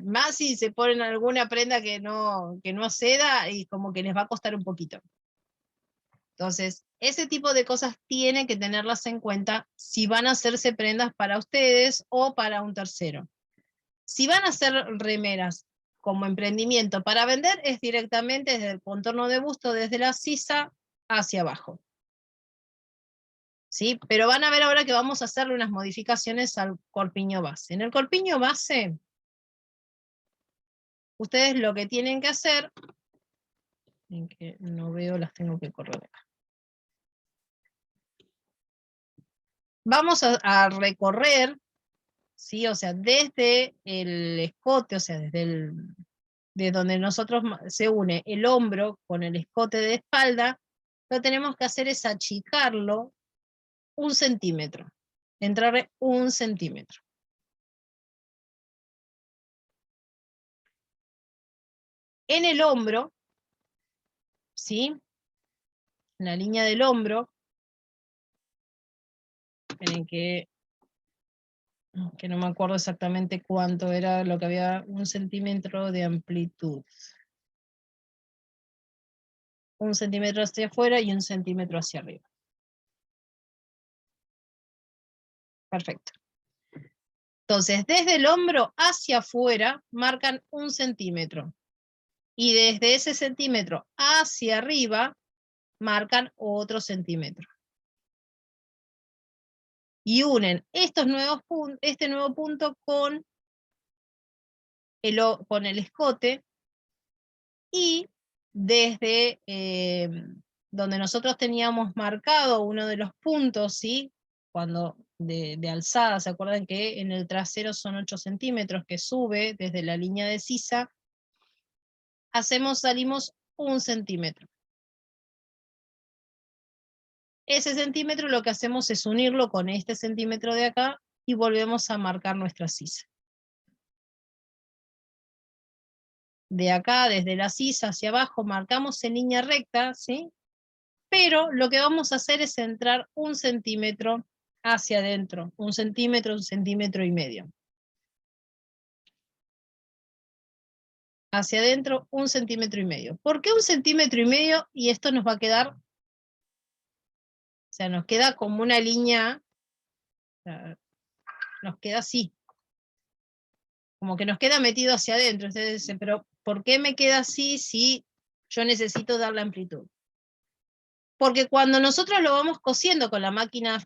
Más si se ponen alguna prenda que no ceda y como que les va a costar un poquito. Entonces, ese tipo de cosas tienen que tenerlas en cuenta si van a hacerse prendas para ustedes o para un tercero. Si van a hacer remeras como emprendimiento para vender, es directamente desde el contorno de busto, desde la sisa hacia abajo. ¿Sí? Pero van a ver ahora que vamos a hacerle unas modificaciones al corpiño base. En el corpiño base, ustedes lo que tienen que hacer, en que no veo, las tengo que correr acá. Vamos a recorrer, ¿sí? O sea, desde el escote, o sea, desde donde nosotros se une el hombro con el escote de espalda, lo que tenemos que hacer es achicarlo 1 centímetro, entrarle 1 centímetro. En el hombro, ¿sí? En la línea del hombro, esperen que no me acuerdo exactamente cuánto era lo que había, 1 centímetro de amplitud. 1 centímetro hacia afuera y 1 centímetro hacia arriba. Perfecto. Entonces, desde el hombro hacia afuera marcan 1 centímetro. Y desde ese centímetro hacia arriba marcan otro centímetro. Y unen este nuevo punto con el escote, y desde donde nosotros teníamos marcado uno de los puntos, ¿sí? Cuando de alzada, ¿se acuerdan que en el trasero son 8 centímetros que sube desde la línea de sisa? Salimos 1 centímetro. Ese centímetro lo que hacemos es unirlo con este centímetro de acá y volvemos a marcar nuestra sisa. De acá, desde la sisa hacia abajo, marcamos en línea recta, ¿sí? Pero lo que vamos a hacer es entrar 1 centímetro hacia adentro, 1 centímetro y medio. Hacia adentro, 1 centímetro y medio. ¿Por qué 1 centímetro y medio? Y esto nos va a quedar, o sea, nos queda como una línea, o sea, nos queda así. Como que nos queda metido hacia adentro. Ustedes dicen, pero ¿por qué me queda así si yo necesito dar la amplitud? Porque cuando nosotros lo vamos cosiendo con la máquina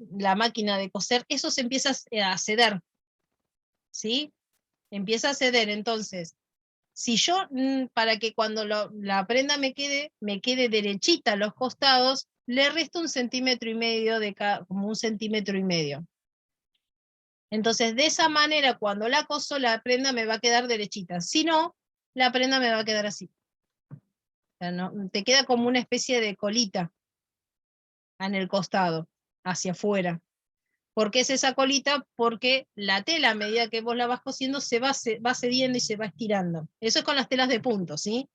de coser, eso se empieza a ceder, ¿sí? Empieza a ceder. Entonces, si yo, para que cuando la prenda me quede derechita a los costados, le resto 1 centímetro y medio como 1 centímetro y medio. Entonces, de esa manera, cuando la coso, la prenda me va a quedar derechita. Si no, la prenda me va a quedar así. O sea, no, te queda como una especie de colita en el costado, hacia afuera. ¿Por qué es esa colita? Porque la tela, a medida que vos la vas cosiendo, se va cediendo y se va estirando. Eso es con las telas de punto, ¿sí?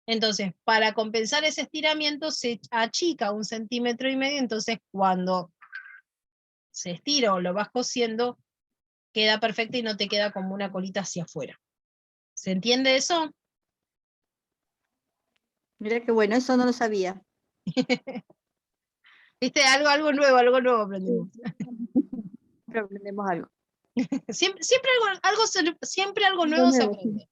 Entonces, para compensar ese estiramiento, se achica 1 centímetro y medio, entonces cuando se estira o lo vas cosiendo, queda perfecto y no te queda como una colita hacia afuera. ¿Se entiende eso? Mira qué bueno, eso no lo sabía. ¿Viste? Algo nuevo aprendimos. Pero aprendemos algo. Siempre algo nuevo se aprende.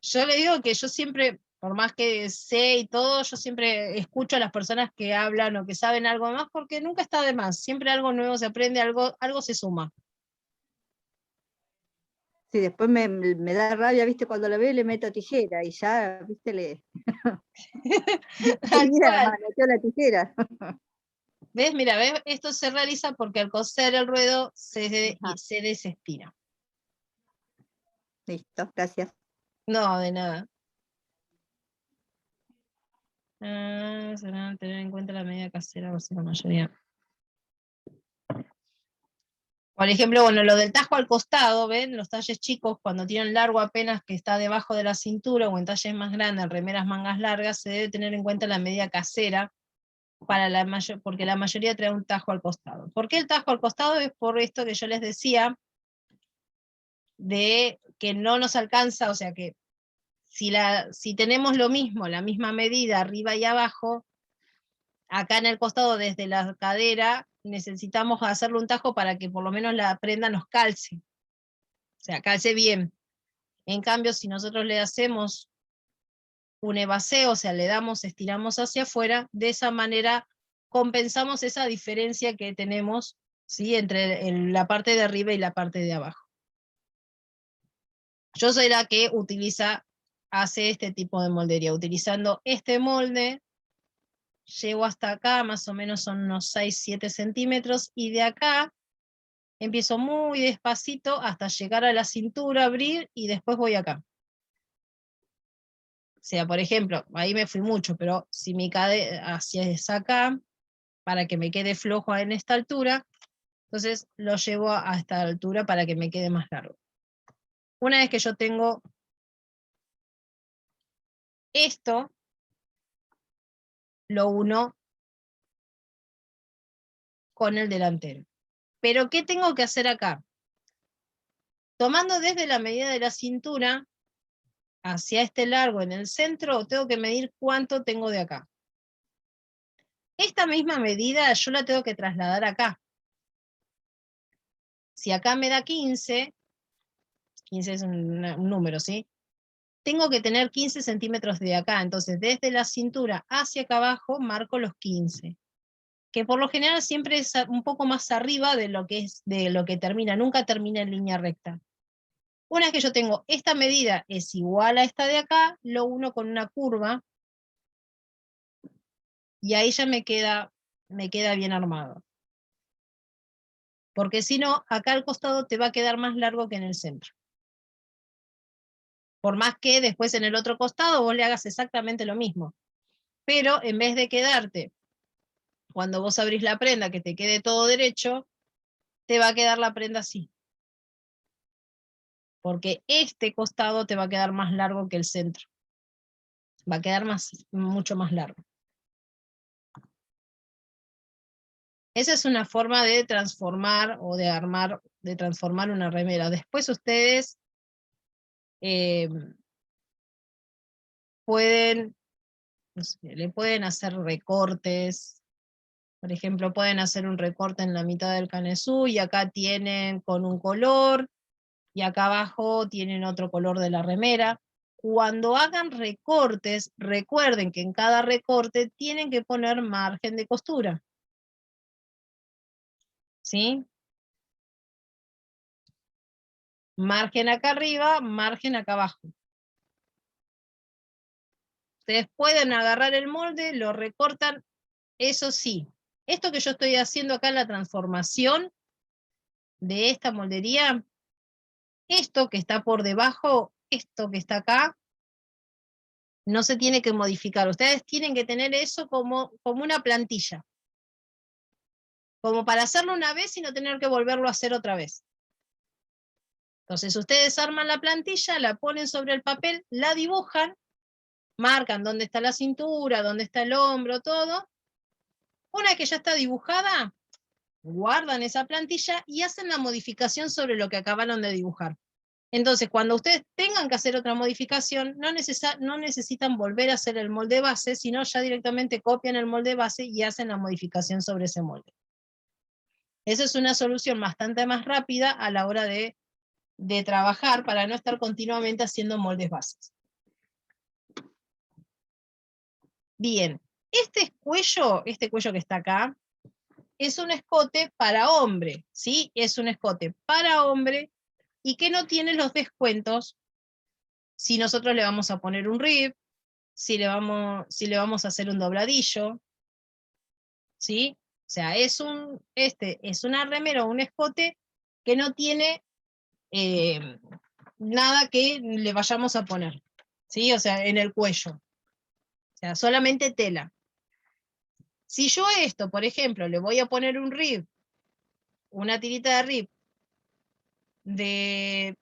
Yo le digo que yo siempre, por más que sé y todo, yo siempre escucho a las personas que hablan o que saben algo más, porque nunca está de más. Siempre algo nuevo se aprende, algo se suma. Sí, después me da rabia, viste, cuando la veo le meto tijera y ya, viste, Tal enseguida cual. manoteo la tijera. ¿Ves? Mira, ¿ves? Esto se realiza porque al coser el ruedo Ajá. se desestira. Listo, gracias. No, de nada. Se van a tener en cuenta la medida casera, o sea, la mayoría. Por ejemplo, bueno, lo del tajo al costado, ¿ven? Los talles chicos, cuando tienen largo apenas que está debajo de la cintura, o en talles más grandes, en remeras mangas largas, se debe tener en cuenta la medida casera, porque la mayoría trae un tajo al costado. ¿Por qué el tajo al costado? Es por esto que yo les decía, de que no nos alcanza, o sea que si tenemos lo mismo, la misma medida arriba y abajo, acá en el costado desde la cadera necesitamos hacerle un tajo para que por lo menos la prenda nos calce, o sea, calce bien. En cambio, si nosotros le hacemos un evaseo, o sea, le damos, estiramos hacia afuera, de esa manera compensamos esa diferencia que tenemos, ¿sí?, entre la parte de arriba y la parte de abajo. Yo soy la que hace este tipo de moldería. Utilizando este molde, llego hasta acá, más o menos son unos 6-7 centímetros, y de acá empiezo muy despacito hasta llegar a la cintura, abrir, y después voy acá. O sea, por ejemplo, ahí me fui mucho, pero si mi cadera hacia acá, para que me quede flojo en esta altura, entonces lo llevo a esta altura para que me quede más largo. Una vez que yo tengo esto, lo uno con el delantero. Pero ¿qué tengo que hacer acá? Tomando desde la medida de la cintura hacia este largo en el centro, tengo que medir cuánto tengo de acá. Esta misma medida yo la tengo que trasladar acá. Si acá me da 15 es un número, ¿sí? Tengo que tener 15 centímetros de acá, entonces desde la cintura hacia acá abajo marco los 15, que por lo general siempre es un poco más arriba de lo que termina, nunca termina en línea recta. Una vez que yo tengo esta medida es igual a esta de acá, lo uno con una curva, y ahí ya me queda bien armado. Porque si no, acá al costado te va a quedar más largo que en el centro. Por más que después en el otro costado vos le hagas exactamente lo mismo. Pero en vez de quedarte, cuando vos abrís la prenda, que te quede todo derecho, te va a quedar la prenda así. Porque este costado te va a quedar más largo que el centro. Va a quedar mucho más largo. Esa es una forma de transformar o de armar, de transformar una remera. Después ustedes no sé, le pueden hacer recortes. Por ejemplo, pueden hacer un recorte en la mitad del canesú y acá tienen con un color y acá abajo tienen otro color de la remera. Cuando hagan recortes, recuerden que en cada recorte tienen que poner margen de costura. ¿Sí? Margen acá arriba, margen acá abajo. Ustedes pueden agarrar el molde, lo recortan, eso sí. Esto que yo estoy haciendo acá en la transformación de esta moldería, esto que está por debajo, esto que está acá, no se tiene que modificar. Ustedes tienen que tener eso como una plantilla. Como para hacerlo una vez y no tener que volverlo a hacer otra vez. Entonces ustedes arman la plantilla, la ponen sobre el papel, la dibujan, marcan dónde está la cintura, dónde está el hombro, todo. Una vez que ya está dibujada, guardan esa plantilla y hacen la modificación sobre lo que acabaron de dibujar. Entonces, cuando ustedes tengan que hacer otra modificación, no necesitan volver a hacer el molde base, sino ya directamente copian el molde base y hacen la modificación sobre ese molde. Esa es una solución bastante más rápida a la hora de trabajar para no estar continuamente haciendo moldes bases. Bien, este cuello que está acá, es un escote para hombre, ¿sí? Es un escote para hombre y que no tiene los descuentos si nosotros le vamos a poner un rib, si le vamos a hacer un dobladillo, ¿sí? O sea, es una remera o un escote que no tiene nada que le vayamos a poner, ¿sí? O sea, en el cuello. O sea, solamente tela. Si yo esto, por ejemplo, le voy a poner un rib, una tirita de rib de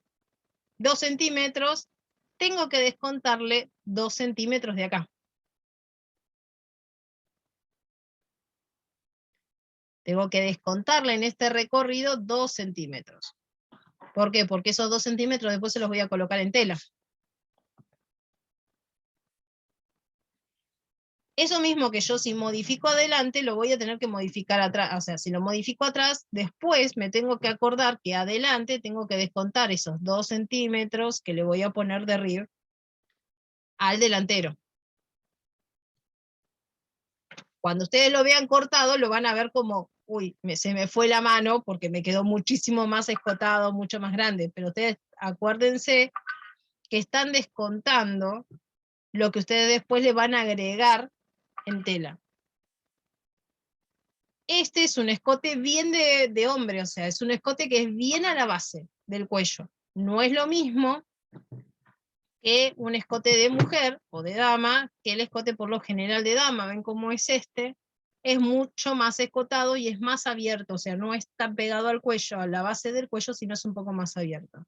2 centímetros, tengo que descontarle 2 centímetros de acá. Tengo que descontarle en este recorrido 2 centímetros. ¿Por qué? Porque esos 2 centímetros después se los voy a colocar en tela. Eso mismo que yo si modifico adelante, lo voy a tener que modificar atrás. O sea, si lo modifico atrás, después me tengo que acordar que adelante tengo que descontar esos 2 centímetros que le voy a poner de rib al delantero. Cuando ustedes lo vean cortado, lo van a ver como, uy, se me fue la mano porque me quedó muchísimo más escotado, mucho más grande. Pero ustedes acuérdense que están descontando lo que ustedes después le van a agregar en tela. Este es un escote bien de hombre, o sea, es un escote que es bien a la base del cuello. No es lo mismo que un escote de mujer o de dama, que el escote por lo general de dama, ven cómo es este, es mucho más escotado y es más abierto, o sea, no está pegado al cuello, a la base del cuello, sino es un poco más abierto.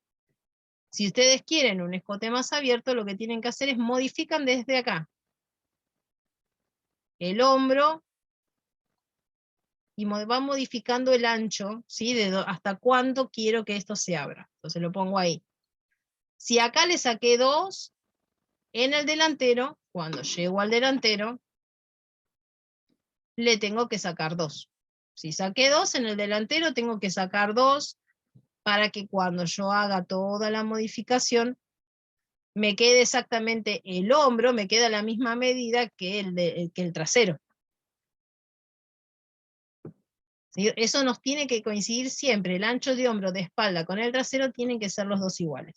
Si ustedes quieren un escote más abierto, lo que tienen que hacer es modifican desde acá el hombro y van modificando el ancho, ¿sí? Hasta cuánto quiero que esto se abra. Entonces lo pongo ahí. Si acá le saqué 2, en el delantero, cuando llego al delantero, le tengo que sacar 2. Si saqué 2 en el delantero, tengo que sacar 2 para que cuando yo haga toda la modificación, me quede exactamente el hombro, me queda la misma medida que el trasero. ¿Sí? Eso nos tiene que coincidir siempre, el ancho de hombro de espalda con el trasero tienen que ser los dos iguales.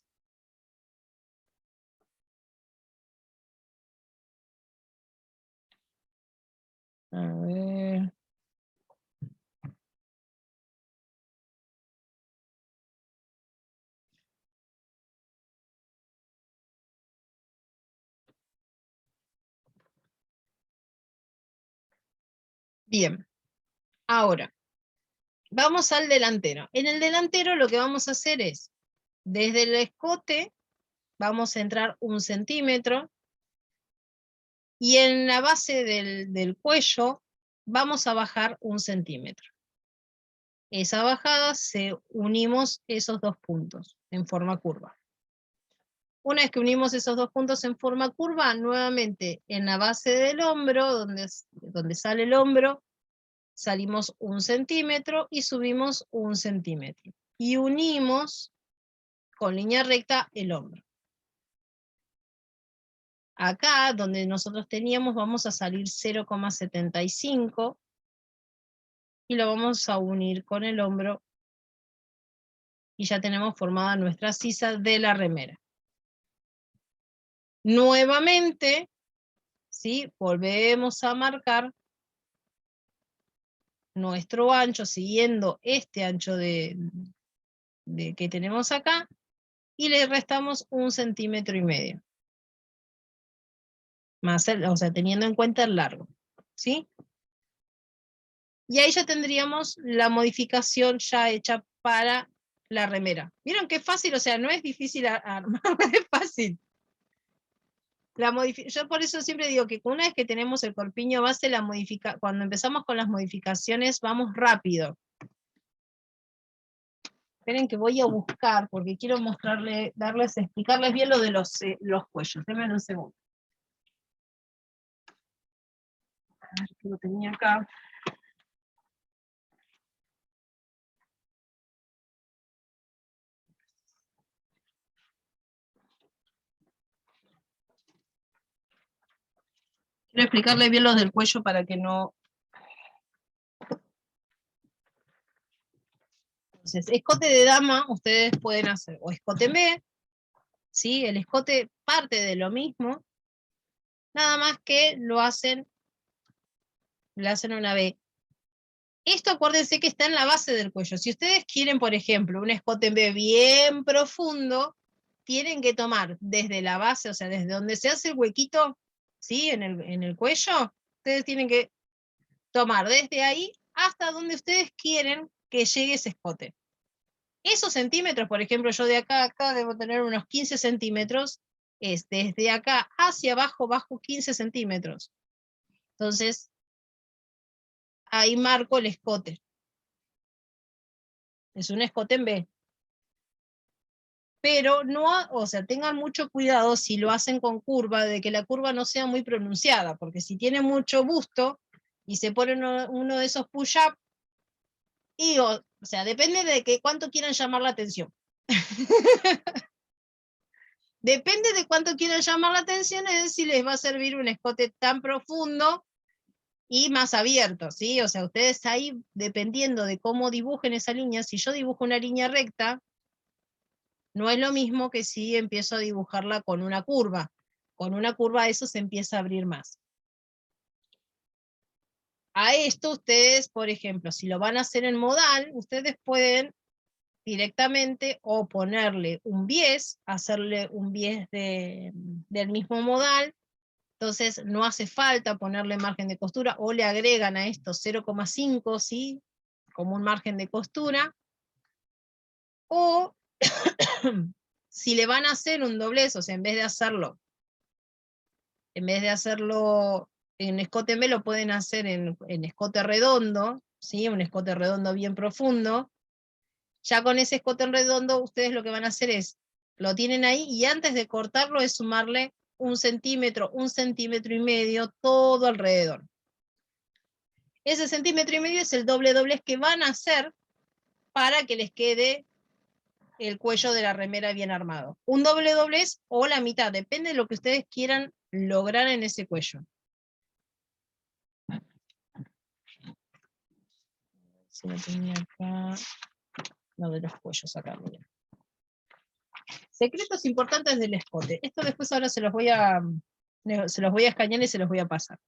A ver. Bien, ahora, vamos al delantero. En el delantero lo que vamos a hacer es, desde el escote, vamos a entrar 1 centímetro, y en la base del cuello vamos a bajar 1 centímetro. Esa bajada unimos esos 2 puntos en forma curva. Una vez que unimos esos 2 puntos en forma curva, nuevamente en la base del hombro, donde sale el hombro, salimos 1 centímetro y subimos 1 centímetro. Y unimos con línea recta el hombro. Acá, donde nosotros teníamos, vamos a salir 0,75 y lo vamos a unir con el hombro y ya tenemos formada nuestra sisa de la remera. Nuevamente, ¿sí? Volvemos a marcar nuestro ancho siguiendo este ancho que tenemos acá y le restamos 1,5 centímetros. Más o sea, teniendo en cuenta el largo, ¿sí? Y ahí ya tendríamos la modificación ya hecha para la remera. ¿Vieron qué fácil? O sea, no es difícil armar, es fácil. Yo por eso siempre digo que una vez que tenemos el corpiño base, cuando empezamos con las modificaciones vamos rápido. Esperen que voy a buscar, porque quiero explicarles bien lo de los cuellos. Denme un segundo. A ver, que lo tenía acá. Quiero explicarles bien los del cuello para que no Entonces, escote de dama ustedes pueden hacer o escote en B, ¿sí? El escote parte de lo mismo, nada más que le hacen una B. Esto acuérdense que está en la base del cuello. Si ustedes quieren, por ejemplo, un escote en B bien profundo, tienen que tomar desde la base, o sea, desde donde se hace el huequito, ¿sí? En el cuello, ustedes tienen que tomar desde ahí hasta donde ustedes quieren que llegue ese escote. Esos centímetros, por ejemplo, yo de acá a acá debo tener unos 15 centímetros, es desde acá hacia abajo, bajo 15 centímetros. Entonces, ahí marco el escote. Es un escote en B. Pero no, o sea, tengan mucho cuidado si lo hacen con curva, de que la curva no sea muy pronunciada, porque si tiene mucho busto y se pone uno de esos push-up, y o sea, depende de que cuánto quieran llamar la atención. Depende de cuánto quieran llamar la atención, es si les va a servir un escote tan profundo y más abierto, ¿sí? O sea, ustedes ahí, dependiendo de cómo dibujen esa línea, si yo dibujo una línea recta, no es lo mismo que si empiezo a dibujarla con una curva. Con una curva eso se empieza a abrir más. A esto ustedes, por ejemplo, si lo van a hacer en modal, ustedes pueden directamente o ponerle un bies, hacerle un bies del mismo modal. Entonces no hace falta ponerle margen de costura, o le agregan a esto 0,5, ¿sí? Como un margen de costura. O si le van a hacer un doblez, o sea, en vez de hacerlo en escote B, lo pueden hacer en escote redondo, ¿sí? Un escote redondo bien profundo. Ya con ese escote redondo, ustedes lo que van a hacer es, lo tienen ahí, y antes de cortarlo es sumarle 1 centímetro, 1,5 centímetros, todo alrededor. Ese 1,5 centímetros es el doble doblez que van a hacer para que les quede el cuello de la remera bien armado. Un doble doblez o la mitad, depende de lo que ustedes quieran lograr en ese cuello. Si lo tenía acá, no, de los cuellos acá, mira. Secretos importantes del escote. Esto después ahora se los voy a escanear y se los voy a pasar.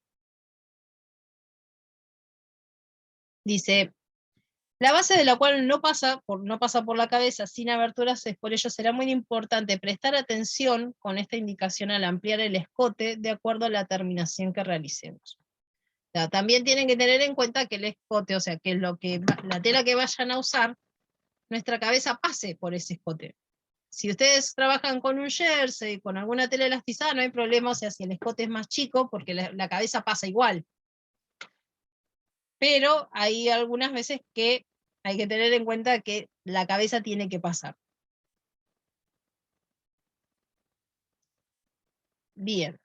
Dice, la base de la cual no pasa por la cabeza sin aberturas, es por ello será muy importante prestar atención con esta indicación al ampliar el escote de acuerdo a la terminación que realicemos. O sea, también tienen que tener en cuenta que el escote, o sea, que la tela que vayan a usar, nuestra cabeza pase por ese escote. Si ustedes trabajan con un jersey, con alguna tela elastizada, no hay problema, o sea, si el escote es más chico, porque la cabeza pasa igual. Pero hay algunas veces que hay que tener en cuenta que la cabeza tiene que pasar. Bien.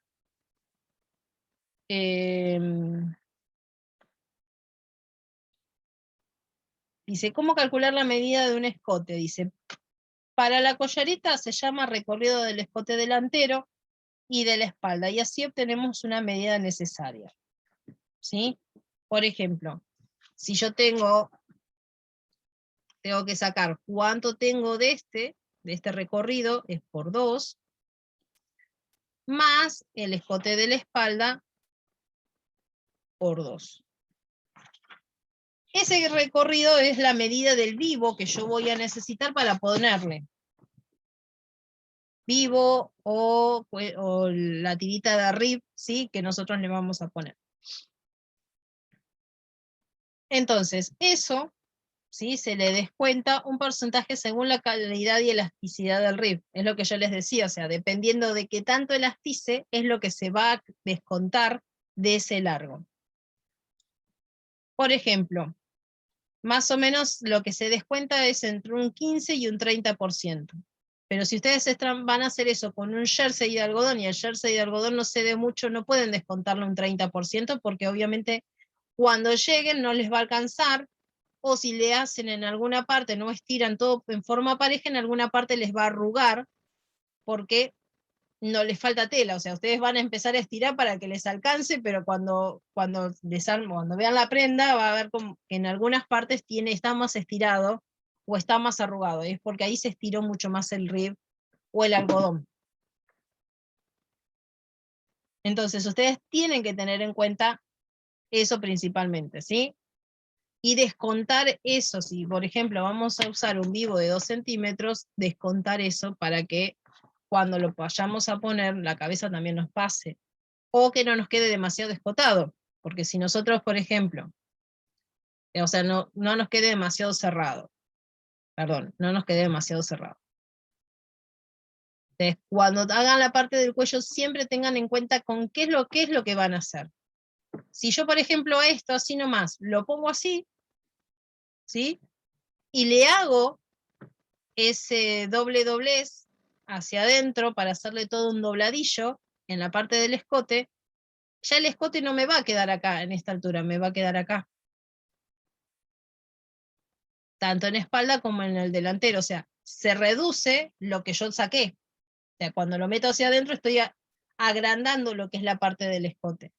Dice, ¿cómo calcular la medida de un escote? Dice, para la collareta se llama recorrido del escote delantero y de la espalda, y así obtenemos una medida necesaria. ¿Sí? Por ejemplo, si yo tengo que sacar cuánto tengo de este recorrido, es por 2, más el escote de la espalda por 2. Ese recorrido es la medida del vivo que yo voy a necesitar para ponerle. Vivo o la tirita de arriba, ¿sí? Que nosotros le vamos a poner. Entonces, eso, ¿sí? Se le descuenta un porcentaje según la calidad y elasticidad del rib. Es lo que yo les decía, o sea, dependiendo de qué tanto elastice, es lo que se va a descontar de ese largo. Por ejemplo, más o menos lo que se descuenta es entre un 15 y un 30%. Pero si ustedes van a hacer eso con un jersey de algodón, y el jersey de algodón no cede mucho, no pueden descontarle un 30%, porque obviamente cuando lleguen no les va a alcanzar, o si le hacen en alguna parte, no estiran todo en forma pareja, en alguna parte les va a arrugar, porque no les falta tela. O sea, ustedes van a empezar a estirar para que les alcance, pero cuando vean la prenda, va a ver como que en algunas partes está más estirado, o está más arrugado, es porque ahí se estiró mucho más el rib o el algodón. Entonces ustedes tienen que tener en cuenta eso principalmente, ¿sí? Y descontar eso, si por ejemplo vamos a usar un vivo de 2 centímetros, descontar eso para que cuando lo vayamos a poner, la cabeza también nos pase, o que no nos quede demasiado escotado, porque si nosotros, por ejemplo, o sea, no nos quede demasiado cerrado, perdón, no nos quede demasiado cerrado. Entonces, cuando hagan la parte del cuello, siempre tengan en cuenta con qué es lo que van a hacer. Si yo, por ejemplo, esto así nomás, lo pongo así, ¿sí? Y le hago ese doble doblez hacia adentro para hacerle todo un dobladillo en la parte del escote, ya el escote no me va a quedar acá en esta altura, me va a quedar acá. Tanto en espalda como en el delantero, o sea, se reduce lo que yo saqué. O sea, cuando lo meto hacia adentro estoy agrandando lo que es la parte del escote.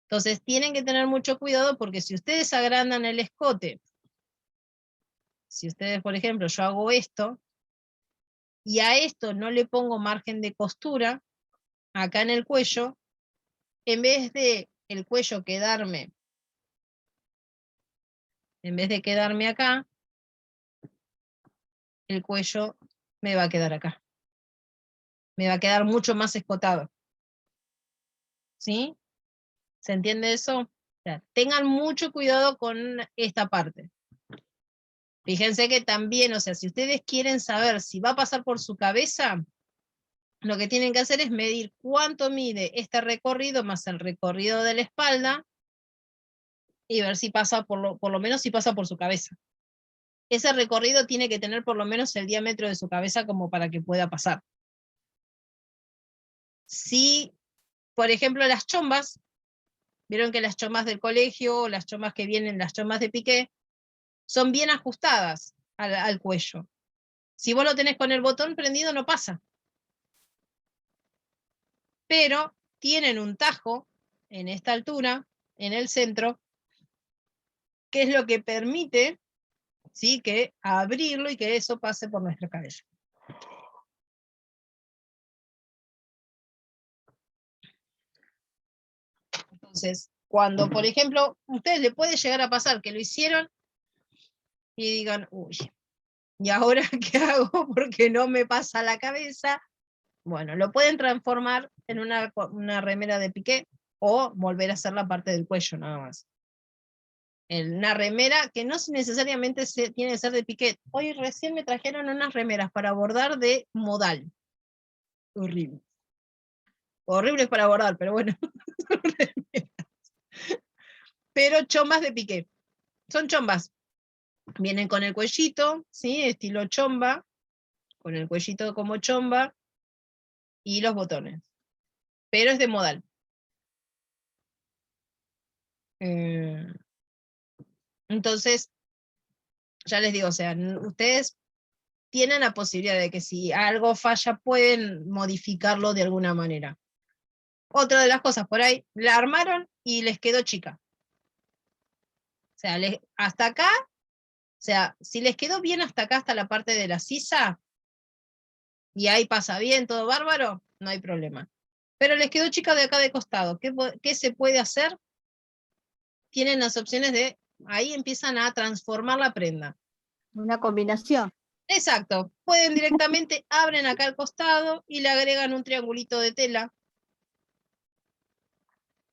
Entonces tienen que tener mucho cuidado porque si ustedes agrandan el escote, si ustedes, por ejemplo, yo hago esto, y a esto no le pongo margen de costura, acá en el cuello, en vez de el cuello quedarme, en vez de quedarme acá, el cuello me va a quedar acá. Me va a quedar mucho más escotado. ¿Sí? ¿Se entiende eso? O sea, tengan mucho cuidado con esta parte. Fíjense que también, o sea, si ustedes quieren saber si va a pasar por su cabeza, lo que tienen que hacer es medir cuánto mide este recorrido más el recorrido de la espalda y ver si pasa por lo menos si pasa por su cabeza. Ese recorrido tiene que tener por lo menos el diámetro de su cabeza como para que pueda pasar. Si, por ejemplo, las chombas, vieron que las chombas del colegio, las chombas que vienen, las chombas de piqué, son bien ajustadas al cuello. Si vos lo tenés con el botón prendido no pasa. Pero tienen un tajo en esta altura, en el centro, que es lo que permite, ¿sí?, que abrirlo y que eso pase por nuestra cabeza. Entonces, cuando, por ejemplo, a ustedes le puede llegar a pasar que lo hicieron y digan, uy, ¿y ahora qué hago? Porque no me pasa la cabeza. Bueno, lo pueden transformar en una remera de piqué o volver a hacer la parte del cuello nada más. En una remera que no necesariamente tiene que ser de piqué. Hoy recién me trajeron unas remeras para bordar de modal. Horrible. Horribles para bordar, pero bueno. Pero chombas de piqué. Son chombas. Vienen con el cuellito, ¿sí? Estilo chomba, con el cuellito como chomba y los botones. Pero es de modal. Entonces, ya les digo, o sea, ustedes tienen la posibilidad de que si algo falla pueden modificarlo de alguna manera. Otra de las cosas, por ahí, la armaron y les quedó chica. O sea, hasta acá, o sea, si les quedó bien hasta acá, hasta la parte de la sisa, y ahí pasa bien, todo bárbaro, no hay problema. Pero les quedó chica de acá de costado. ¿Qué se puede hacer? Tienen las opciones de, ahí empiezan a transformar la prenda. Una combinación. Exacto, pueden directamente, abren acá al costado y le agregan un triangulito de tela.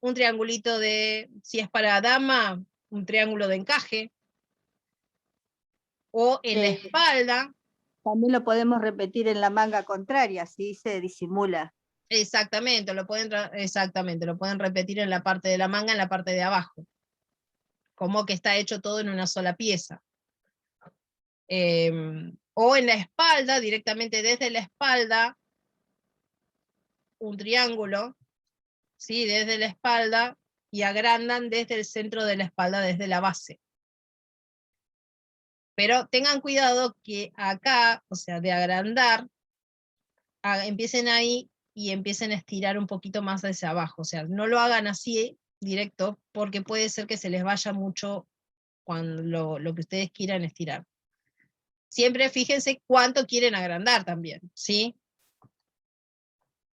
Un triangulito de, si es para dama, un triángulo de encaje. O en la espalda. También lo podemos repetir en la manga contraria, así se disimula. Exactamente, lo pueden repetir en la parte de la manga, en la parte de abajo. Como que está hecho todo en una sola pieza. O en la espalda, directamente desde la espalda, un triángulo, ¿sí?, desde la espalda, y agrandan desde el centro de la espalda, desde la base. Pero tengan cuidado que acá, o sea, de agrandar, empiecen ahí y empiecen a estirar un poquito más hacia abajo. O sea, no lo hagan así directo, porque puede ser que se les vaya mucho cuando lo que ustedes quieran estirar. Siempre fíjense cuánto quieren agrandar también, ¿sí?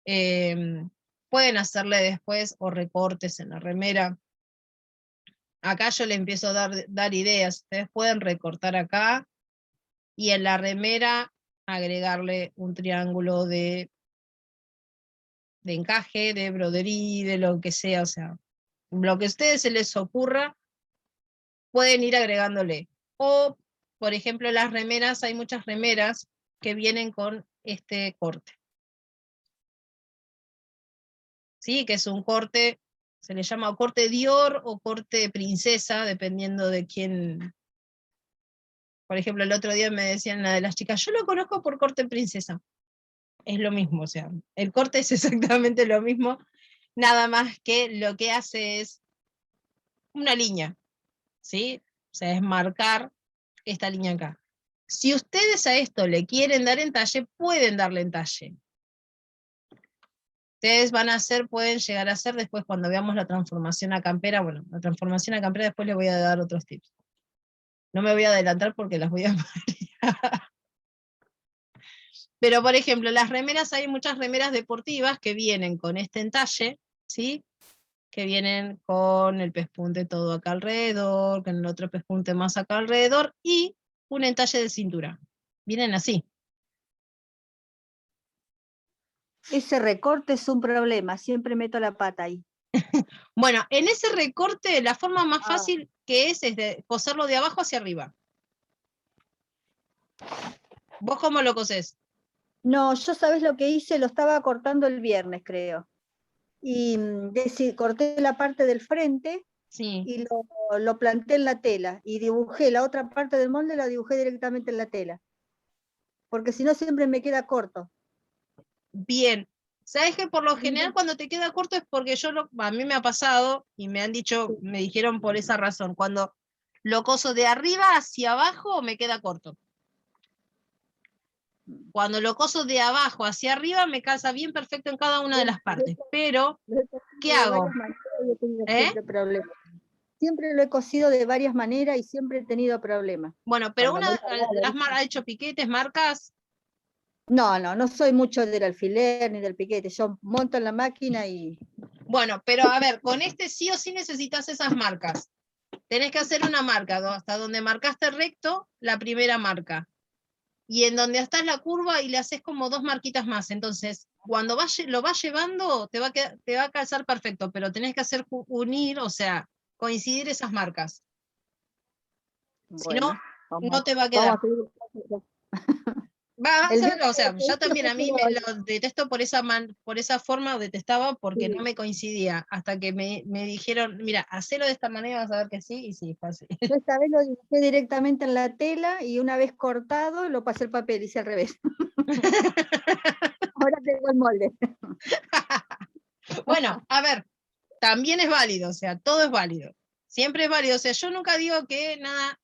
Pueden hacerle después o recortes en la remera. Acá yo le empiezo a dar ideas. Ustedes pueden recortar acá y en la remera agregarle un triángulo de encaje, de broderie, de lo que sea, o sea, lo que a ustedes se les ocurra, pueden ir agregándole. O, por ejemplo, las remeras, hay muchas remeras que vienen con este corte. ¿Sí? Que es un corte, se le llama corte Dior o corte princesa, dependiendo de quién. Por ejemplo, el otro día me decían una de las chicas, yo lo conozco por corte princesa. Es lo mismo, o sea, el corte es exactamente lo mismo, nada más que lo que hace es una línea, ¿sí? O sea, es marcar esta línea acá. Si ustedes a esto le quieren dar entalle, pueden darle entalle. Ustedes van a hacer, pueden llegar a hacer después cuando veamos la transformación a campera, bueno, la transformación a campera después les voy a dar otros tips. No me voy a adelantar porque las voy a marear. Pero por ejemplo, las remeras, hay muchas remeras deportivas que vienen con este entalle, ¿sí? Que vienen con el pespunte todo acá alrededor, con el otro pespunte más acá alrededor, y un entalle de cintura. Vienen así. Ese recorte es un problema, siempre meto la pata ahí. Bueno, en ese recorte, la forma más fácil que es de coserlo de abajo hacia arriba. ¿Vos cómo lo cosés? No, yo sabés lo que hice, lo estaba cortando el viernes, creo. Y corté la parte del frente Sí. y lo planté en la tela. Y dibujé la otra parte del molde, la dibujé directamente en la tela. Porque si no siempre me queda corto. Bien. ¿Sabes que por lo general cuando te queda corto es porque a mí me ha pasado y me han dicho, me dijeron por esa razón, cuando lo coso de arriba hacia abajo me queda corto. Cuando lo coso de abajo hacia arriba me calza bien perfecto en cada una de las partes. Pero, ¿qué hago? He tenido siempre problemas. Siempre lo he cosido de varias maneras y siempre he tenido problemas. Bueno, pero ¿ha hecho piquetes, marcas? No soy mucho del alfiler ni del piquete. Yo monto en la máquina y... Bueno, pero a ver, con este sí o sí necesitas esas marcas. Tenés que hacer una marca, hasta donde marcaste recto, la primera marca. Y en donde estás la curva y le haces como 2 marquitas más. Entonces, cuando lo vas llevando, te va a calzar perfecto, pero tenés que hacer unir, o sea, coincidir esas marcas. Si no, no te va a quedar. Vas a ver, o sea, yo también a mí lo detesto por esa forma, detestaba porque no me coincidía, hasta que me dijeron, mira, hacelo de esta manera, vas a ver que sí, y sí, fue así. Yo esta vez lo dibujé directamente en la tela y una vez cortado lo pasé al papel, hice al revés. Ahora tengo el molde. Bueno, a ver, también es válido, o sea, todo es válido. Siempre es válido, o sea, yo nunca digo que nada.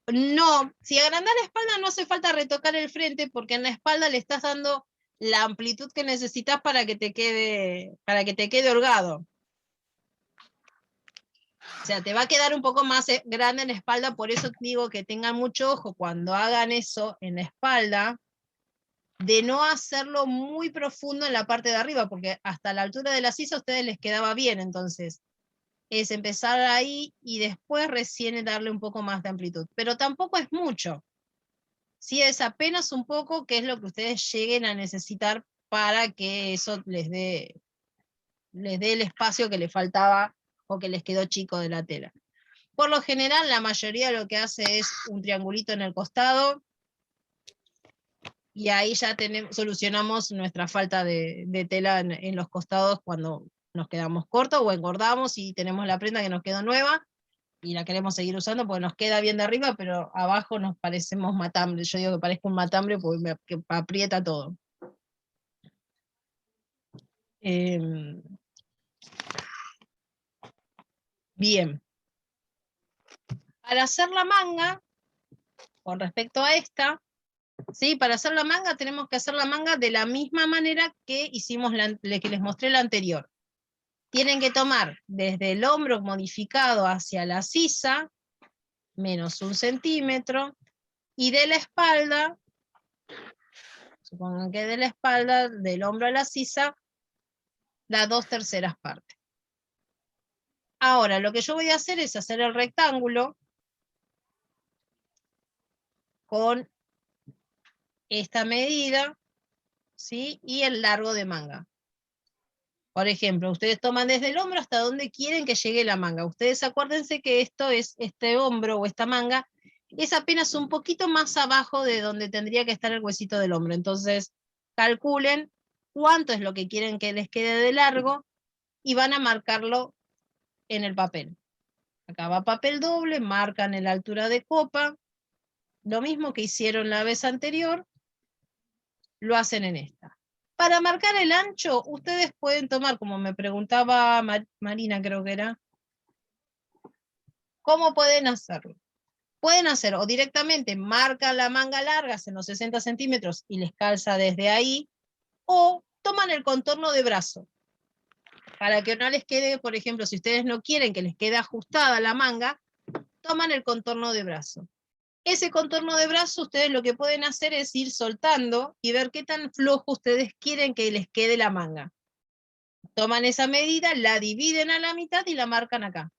No, si agrandás la espalda no hace falta retocar el frente porque en la espalda le estás dando la amplitud que necesitas para que te quede holgado. O sea, te va a quedar un poco más grande en la espalda, por eso digo que tengan mucho ojo cuando hagan eso en la espalda, de no hacerlo muy profundo en la parte de arriba, porque hasta la altura de la sisa a ustedes les quedaba bien, entonces es empezar ahí y después recién darle un poco más de amplitud, pero tampoco es mucho. Sí, es apenas un poco, que es lo que ustedes lleguen a necesitar para que eso les dé el espacio que les faltaba o que les quedó chico de la tela. Por lo general, la mayoría lo que hace es un triangulito en el costado y ahí ya solucionamos nuestra falta de tela en los costados cuando nos quedamos cortos o engordamos y tenemos la prenda que nos quedó nueva y la queremos seguir usando porque nos queda bien de arriba, pero abajo nos parecemos matambre. Yo digo que parezco un matambre porque que aprieta todo. Bien. Para hacer la manga, con respecto a esta, ¿sí? Para hacer la manga tenemos que hacer la manga de la misma manera que hicimos que les mostré la anterior. Tienen que tomar desde el hombro modificado hacia la sisa, menos 1 centímetro, y de la espalda, supongan que de la espalda, del hombro a la sisa, las 2/3 partes. Ahora, lo que yo voy a hacer es hacer el rectángulo con esta medida, ¿sí? Y el largo de manga. Por ejemplo, ustedes toman desde el hombro hasta donde quieren que llegue la manga. Ustedes acuérdense que esto es, este hombro o esta manga, es apenas un poquito más abajo de donde tendría que estar el huesito del hombro. Entonces, calculen cuánto es lo que quieren que les quede de largo y van a marcarlo en el papel. Acá va papel doble, marcan en la altura de copa, lo mismo que hicieron la vez anterior, lo hacen en esta. Para marcar el ancho, ustedes pueden tomar, como me preguntaba Marina, creo que era, ¿cómo pueden hacerlo? Pueden hacer o directamente marcan la manga larga en los 60 centímetros y les calza desde ahí, o toman el contorno de brazo. Para que no les quede, por ejemplo, si ustedes no quieren que les quede ajustada la manga, toman el contorno de brazo. Ese contorno de brazo ustedes lo que pueden hacer es ir soltando y ver qué tan flojo ustedes quieren que les quede la manga. Toman esa medida, la dividen a la mitad y la marcan acá.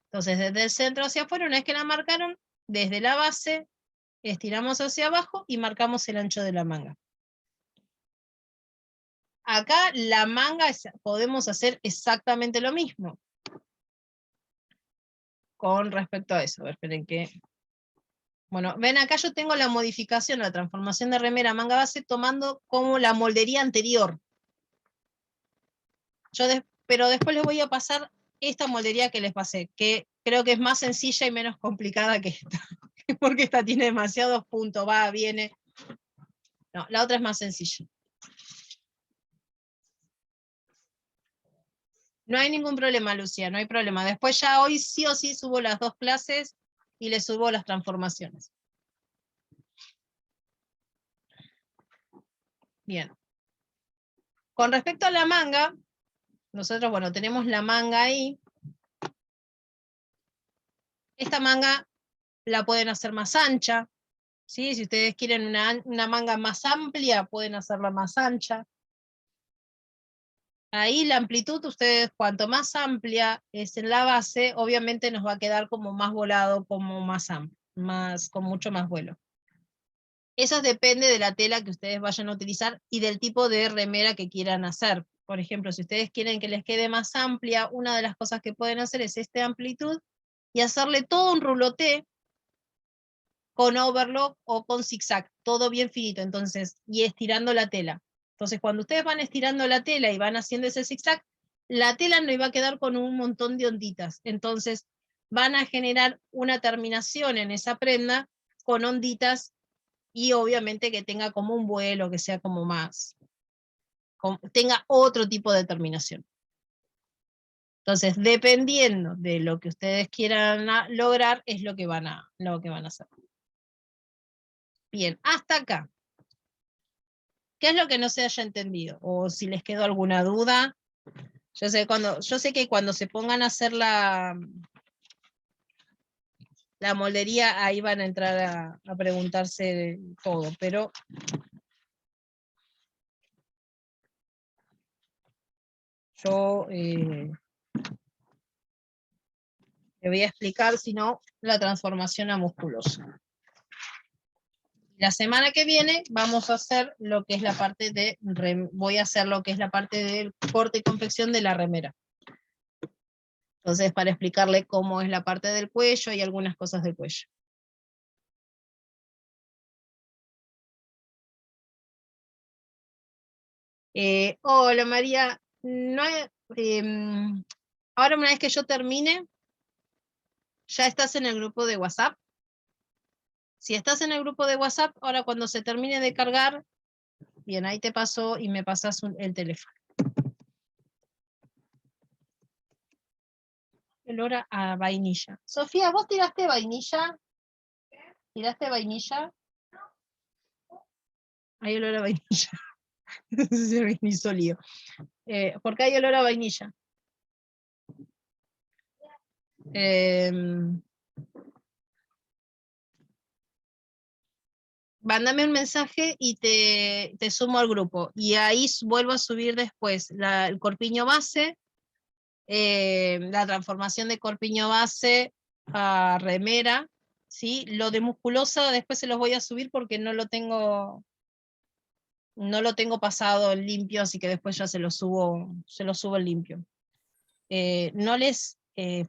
Entonces desde el centro hacia afuera, una vez que la marcaron, desde la base, estiramos hacia abajo y marcamos el ancho de la manga. Acá la manga podemos hacer exactamente lo mismo. Con respecto a eso, a ver, esperen que... Bueno, ven acá yo tengo la modificación, la transformación de remera a manga base tomando como la moldería anterior. Pero después les voy a pasar esta moldería que les pasé, que creo que es más sencilla y menos complicada que esta, porque esta tiene demasiados puntos, va, viene. No, la otra es más sencilla. No hay ningún problema, Lucía, no hay problema. Después ya hoy sí o sí subo las 2 clases y les subo las transformaciones. Bien. Con respecto a la manga, nosotros, bueno, tenemos la manga ahí. Esta manga la pueden hacer más ancha, ¿sí? Si ustedes quieren una manga más amplia, pueden hacerla más ancha. Ahí la amplitud, ustedes, cuanto más amplia es en la base, obviamente nos va a quedar como más volado, como más amplio, con mucho más vuelo. Eso depende de la tela que ustedes vayan a utilizar y del tipo de remera que quieran hacer. Por ejemplo, si ustedes quieren que les quede más amplia, una de las cosas que pueden hacer es esta amplitud y hacerle todo un ruloté con overlock o con zigzag, todo bien finito, entonces, y estirando la tela. Entonces, cuando ustedes van estirando la tela y van haciendo ese zigzag, la tela no iba a quedar con un montón de onditas. Entonces, van a generar una terminación en esa prenda con onditas y obviamente que tenga como un vuelo, que sea como más, tenga otro tipo de terminación. Entonces, dependiendo de lo que ustedes quieran lograr, es lo que van a hacer. Bien, hasta acá. ¿Qué es lo que no se haya entendido? O si les quedó alguna duda. Yo sé que cuando se pongan a hacer la moldería, ahí van a entrar a preguntarse todo, pero yo le voy a explicar, si no, la transformación a musculosa. La semana que viene vamos a hacer lo que es la parte de, voy a hacer lo que es la parte del corte y confección de la remera. Entonces, para explicarle cómo es la parte del cuello y algunas cosas del cuello. Hola María, no, ahora una vez que yo termine, ¿ya estás en el grupo de WhatsApp? Si estás en el grupo de WhatsApp, ahora cuando se termine de cargar, bien, ahí te paso y me pasas el teléfono. Olor a vainilla. Sofía, ¿vos tiraste vainilla? ¿Tiraste vainilla? Hay olor a vainilla. No sé si me hizo lío. Porque hay olor a vainilla. mándame un mensaje y te sumo al grupo. Y ahí vuelvo a subir después el corpiño base, la transformación de corpiño base a remera, ¿sí? Lo de musculosa después se los voy a subir porque no lo tengo pasado en limpio, así que después ya se lo subo en limpio. No les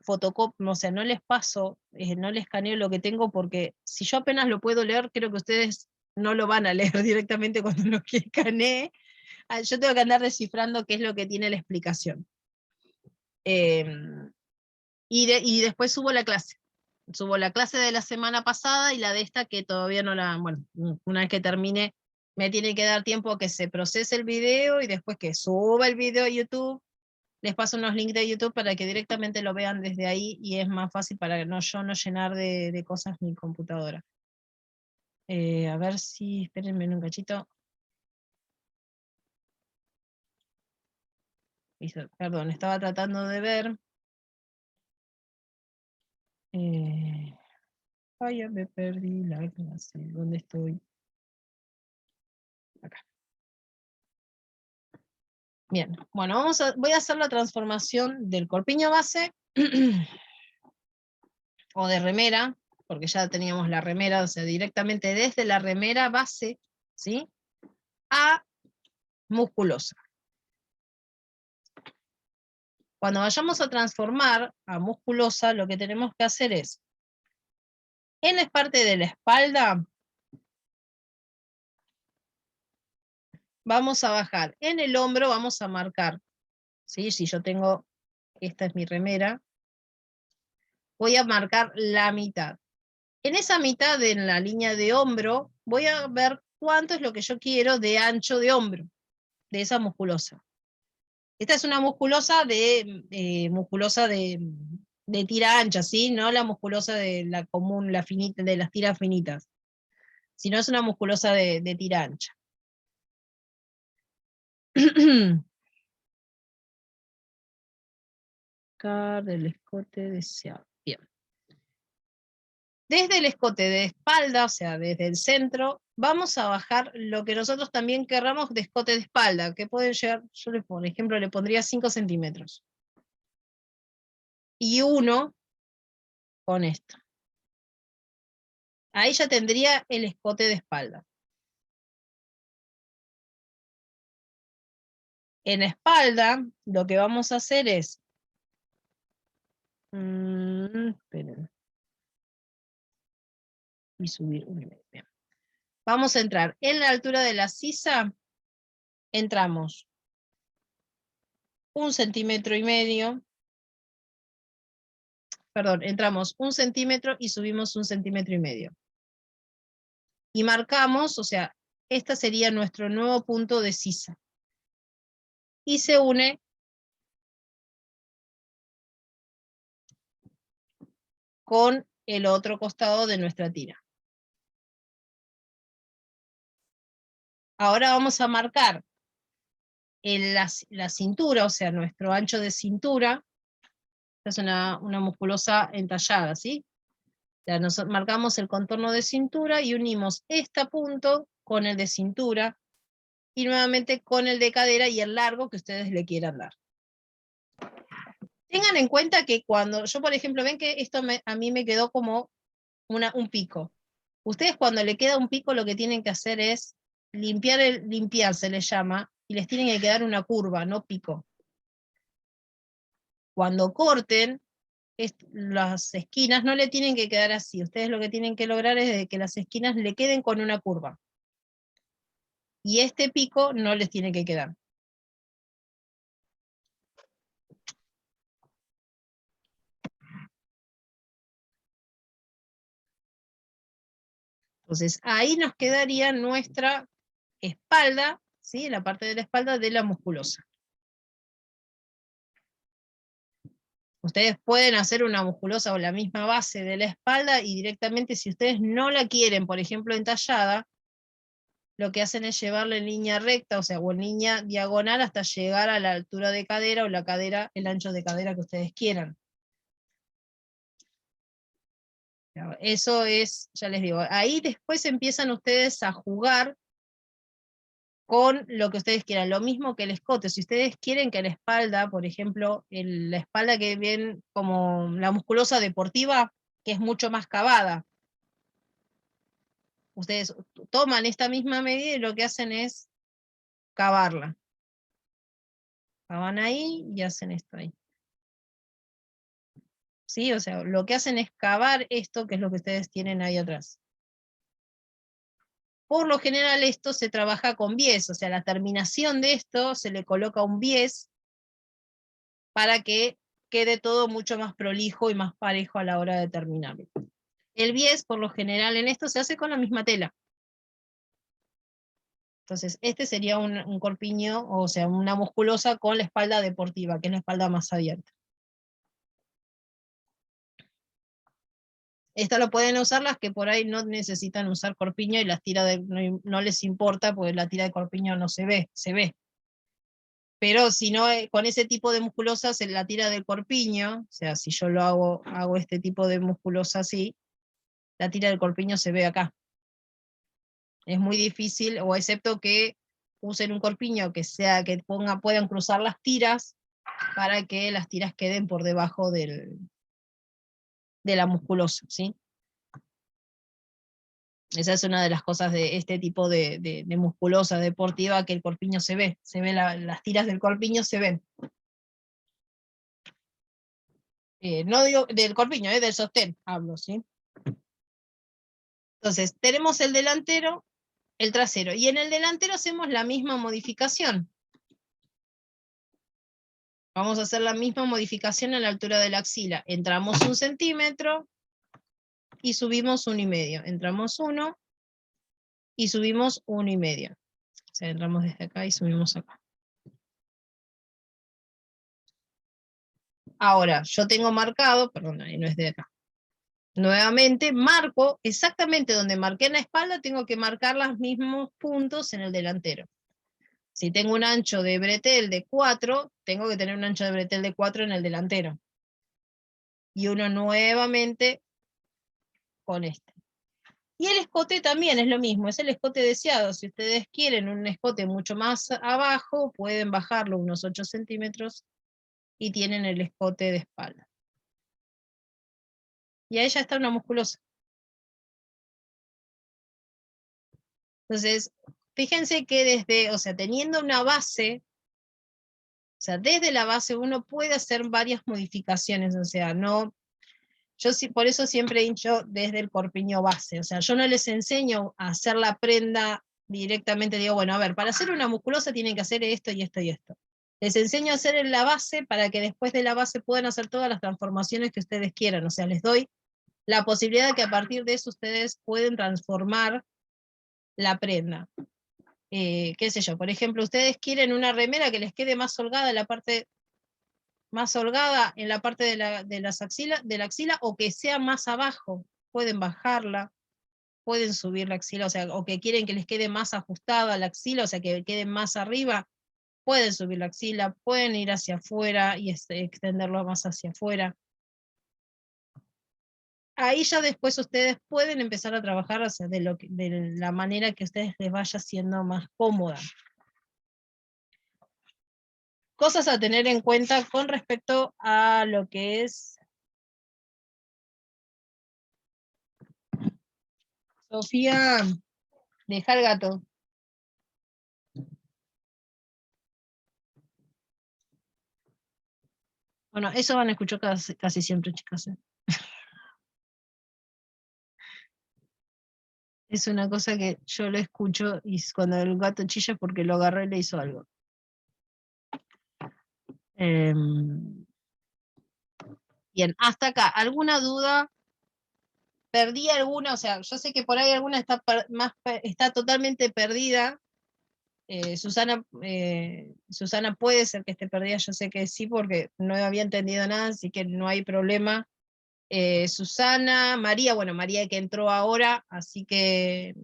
fotocopio, o sea, no les paso, no les escaneo lo que tengo, porque si yo apenas lo puedo leer, creo que ustedes no lo van a leer directamente cuando lo que escanee. Yo tengo que andar descifrando qué es lo que tiene la explicación. Y después subo la clase. Subo la clase de la semana pasada y la de esta que todavía no la, bueno, una vez que termine, me tiene que dar tiempo a que se procese el video y después que suba el video a YouTube. Les paso unos links de YouTube para que directamente lo vean desde ahí y es más fácil para yo no llenar de cosas mi computadora. A ver si, espérenme un cachito. Perdón, estaba tratando de ver. Ay, ya me perdí la clase. ¿Dónde estoy? Acá. Bien, bueno, voy a hacer la transformación del corpiño base o de remera, porque ya teníamos la remera, o sea, directamente desde la remera base, ¿sí? A musculosa. Cuando vayamos a transformar a musculosa, lo que tenemos que hacer es, en la parte de la espalda, vamos a bajar. En el hombro vamos a marcar, ¿sí? Si yo tengo, esta es mi remera, voy a marcar la mitad. En esa mitad de la línea de hombro, voy a ver cuánto es lo que yo quiero de ancho de hombro, de esa musculosa. Esta es una musculosa de tira ancha, ¿sí? No la musculosa de la común, la finita, de las tiras finitas, sino es una musculosa de tira ancha. Del escote deseado. Bien. Desde el escote de espalda, o sea, desde el centro, vamos a bajar lo que nosotros también querramos de escote de espalda, que pueden llegar, yo por ejemplo le pondría 5 centímetros. Y 1 con esto. Ahí ya tendría el escote de espalda. En espalda, lo que vamos a hacer es... esperen. Y subir 1,5. Bien. Vamos a entrar en la altura de la sisa, entramos 1,5 centímetros. Perdón, entramos 1 centímetro y subimos 1,5 centímetros. Y marcamos, o sea, este sería nuestro nuevo punto de sisa. Y se une con el otro costado de nuestra tira. Ahora vamos a marcar en la cintura, o sea, nuestro ancho de cintura. Esta es una musculosa entallada, ¿sí? Ya marcamos el contorno de cintura y unimos este punto con el de cintura y nuevamente con el de cadera y el largo que ustedes le quieran dar. Tengan en cuenta que cuando yo, por ejemplo, ven que esto a mí me quedó como un pico. Ustedes cuando le queda un pico lo que tienen que hacer es limpiar se les llama, y les tienen que quedar una curva, no pico. Cuando corten, las esquinas no le tienen que quedar así. Ustedes lo que tienen que lograr es que las esquinas le queden con una curva. Y este pico no les tiene que quedar. Entonces ahí nos quedaría nuestra espalda, ¿sí? La parte de la espalda de la musculosa. Ustedes pueden hacer una musculosa o la misma base de la espalda y directamente, si ustedes no la quieren, por ejemplo, entallada, lo que hacen es llevarla en línea recta, o sea, o en línea diagonal hasta llegar a la altura de cadera o la cadera, el ancho de cadera que ustedes quieran. Eso es, ya les digo, ahí después empiezan ustedes a jugar con lo que ustedes quieran, lo mismo que el escote. Si ustedes quieren que la espalda, por ejemplo, la espalda que ven como la musculosa deportiva, que es mucho más cavada, ustedes toman esta misma medida y lo que hacen es cavarla. Cavan ahí y hacen esto ahí. ¿Sí? O sea, lo que hacen es cavar esto, que es lo que ustedes tienen ahí atrás. Por lo general esto se trabaja con bies, o sea, la terminación de esto se le coloca un bies para que quede todo mucho más prolijo y más parejo a la hora de terminarlo. El bies, por lo general, en esto se hace con la misma tela. Entonces, este sería un corpiño, o sea, una musculosa con la espalda deportiva, que es la espalda más abierta. Esta lo pueden usar las que por ahí no necesitan usar corpiño y las tiras no les importa, porque la tira de corpiño no se ve, se ve. Pero si no, con ese tipo de musculosas en la tira del corpiño, o sea, si yo lo hago este tipo de musculosa así, la tira del corpiño se ve acá. Es muy difícil, o excepto que usen un corpiño que puedan cruzar las tiras para que las tiras queden por debajo de la musculosa, ¿sí? Esa es una de las cosas de este tipo de musculosa deportiva, que el corpiño se ve las tiras del corpiño se ven. No digo del corpiño, del sostén hablo, ¿sí? Entonces, tenemos el delantero, el trasero, y en el delantero hacemos la misma modificación. Vamos a hacer la misma modificación a la altura de la axila. Entramos 1 centímetro y subimos 1,5. Entramos 1 y subimos 1,5. O sea, entramos desde acá y subimos acá. Ahora, yo tengo marcado, perdón, no es de acá. Nuevamente, marco exactamente donde marqué en la espalda, tengo que marcar los mismos puntos en el delantero. Si tengo un ancho de bretel de 4, tengo que tener un ancho de bretel de 4 en el delantero. Y uno nuevamente con este. Y el escote también es lo mismo, es el escote deseado. Si ustedes quieren un escote mucho más abajo, pueden bajarlo unos 8 centímetros y tienen el escote de espalda. Y ahí ya está una musculosa. Entonces, fíjense que teniendo una base, o sea, desde la base uno puede hacer varias modificaciones, o sea, no, yo sí, por eso siempre he dicho desde el corpiño base, o sea, yo no les enseño a hacer la prenda directamente, digo, bueno, a ver, para hacer una musculosa tienen que hacer esto y esto y esto. Les enseño a hacer en la base para que después de la base puedan hacer todas las transformaciones que ustedes quieran, o sea, les doy la posibilidad de que a partir de eso ustedes pueden transformar la prenda. Qué sé yo, por ejemplo, ustedes quieren una remera que les quede más holgada en la parte de la axila, o que sea más abajo, pueden bajarla, pueden subir la axila, o sea, o que quieren que les quede más ajustada la axila, o sea, que quede más arriba, pueden subir la axila, pueden ir hacia afuera y extenderlo más hacia afuera. Ahí ya después ustedes pueden empezar a trabajar, o sea, de la manera que a ustedes les vaya siendo más cómoda. Cosas a tener en cuenta con respecto a lo que es Sofía, deja el gato. Bueno, eso van a escuchar casi siempre, chicas. Es una cosa que yo lo escucho y cuando el gato chilla es porque lo agarré y le hizo algo. Bien, hasta acá. ¿Alguna duda? ¿Perdí alguna? O sea, yo sé que por ahí alguna está totalmente perdida. Susana puede ser que esté perdida, yo sé que sí, porque no había entendido nada, así que no hay problema. Susana, María, bueno, María que entró ahora, así que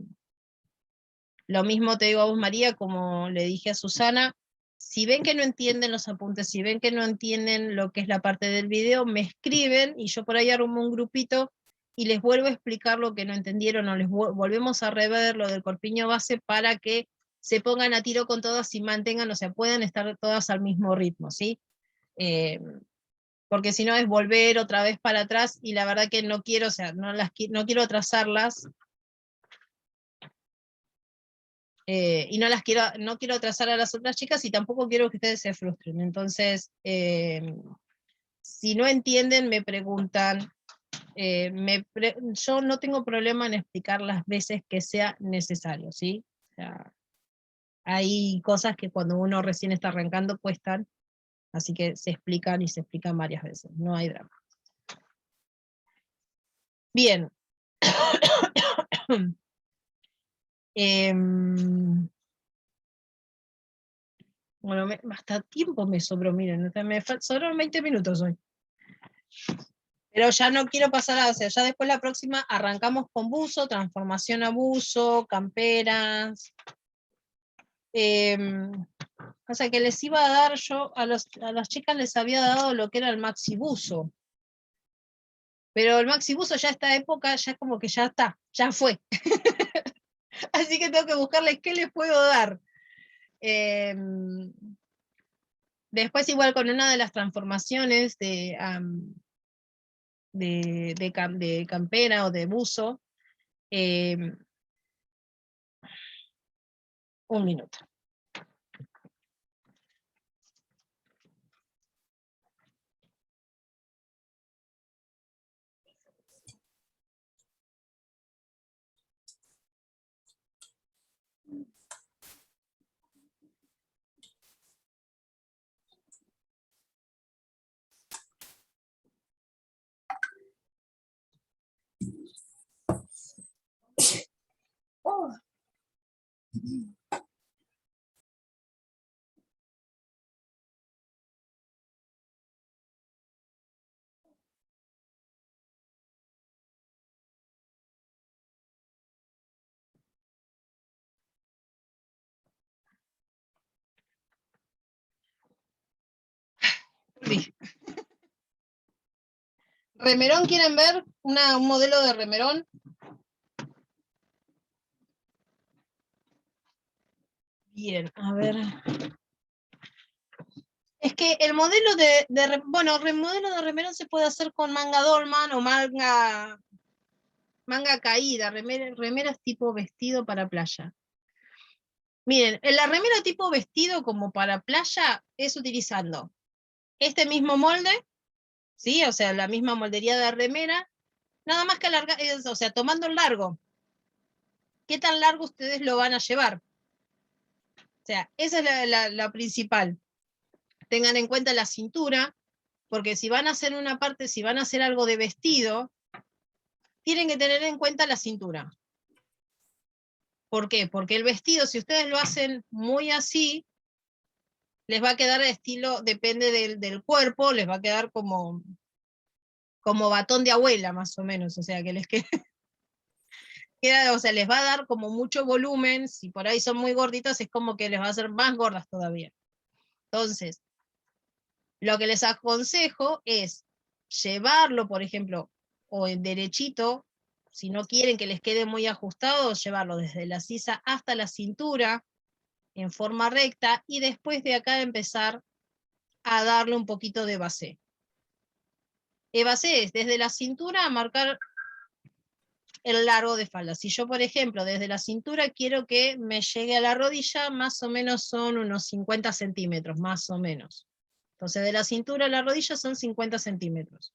lo mismo te digo a vos, María, como le dije a Susana. Si ven que no entienden los apuntes, si ven que no entienden lo que es la parte del video, me escriben y yo por ahí armo un grupito y les vuelvo a explicar lo que no entendieron, o les volvemos a rever lo del corpiño base para que se pongan a tiro con todas y mantengan, o sea, puedan estar todas al mismo ritmo, ¿sí? Porque si no es volver otra vez para atrás, y la verdad que no quiero, o sea, no quiero atrasarlas, y no quiero atrasar a las otras chicas, y tampoco quiero que ustedes se frustren. Entonces, si no entienden, me preguntan. Yo no tengo problema en explicar las veces que sea necesario, ¿sí? O sea, hay cosas que cuando uno recién está arrancando cuestan, así que se explican y se explican varias veces, no hay drama. Bien. Bueno, hasta tiempo me sobró, miren, me sobraron 20 minutos hoy. Pero ya no quiero pasar a, o sea, ya después la próxima arrancamos con buzo, transformación a buzo, camperas. O sea que les iba a dar yo, a las chicas les había dado lo que era el maxi buzo. Pero el maxi buzo ya a esta época, ya como que ya está, ya fue. Así que tengo que buscarles qué les puedo dar. Después igual con una de las transformaciones de campera o de buzo, un minuto. Oh. Sí. ¿Remerón quieren ver? Un modelo de remerón. Bien, a ver. Es que el modelo el modelo de remerón se puede hacer con manga dolman o manga caída, remeras tipo vestido para playa. Miren, la remera tipo vestido como para playa es utilizando este mismo molde, ¿sí? O sea, la misma moldería de remera, nada más que alargar, o sea, tomando el largo. ¿Qué tan largo ustedes lo van a llevar? O sea, esa es la principal. Tengan en cuenta la cintura, porque si van a hacer una parte, si van a hacer algo de vestido, tienen que tener en cuenta la cintura. ¿Por qué? Porque el vestido, si ustedes lo hacen muy así, les va a quedar de estilo, depende del cuerpo, les va a quedar como batón de abuela, más o menos, o sea, que les queda, o sea, les va a dar como mucho volumen, si por ahí son muy gorditas, es como que les va a hacer más gordas todavía. Entonces, lo que les aconsejo es llevarlo, por ejemplo, o en derechito, si no quieren que les quede muy ajustado, llevarlo desde la sisa hasta la cintura, en forma recta, y después de acá empezar a darle un poquito de base. El base es desde la cintura a marcar el largo de falda. Si yo, por ejemplo, desde la cintura quiero que me llegue a la rodilla, más o menos son unos 50 centímetros, más o menos. Entonces, de la cintura a la rodilla son 50 centímetros.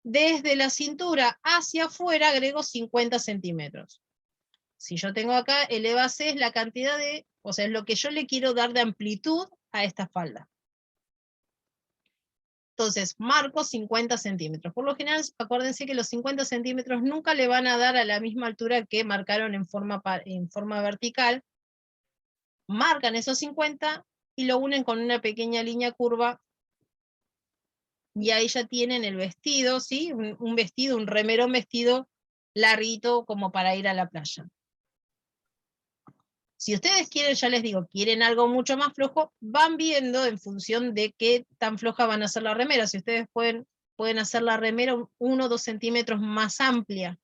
Desde la cintura hacia afuera agrego 50 centímetros. Si yo tengo acá, el E base es la cantidad o sea, es lo que yo le quiero dar de amplitud a esta falda. Entonces, marco 50 centímetros. Por lo general, acuérdense que los 50 centímetros nunca le van a dar a la misma altura que marcaron en forma vertical. Marcan esos 50 y lo unen con una pequeña línea curva. Y ahí ya tienen el vestido, ¿sí? Un vestido, un remerón vestido larguito como para ir a la playa. Si ustedes quieren, ya les digo, quieren algo mucho más flojo, van viendo en función de qué tan floja van a ser la remera. Si ustedes pueden pueden hacer la remera 1 o 2 centímetros más amplia.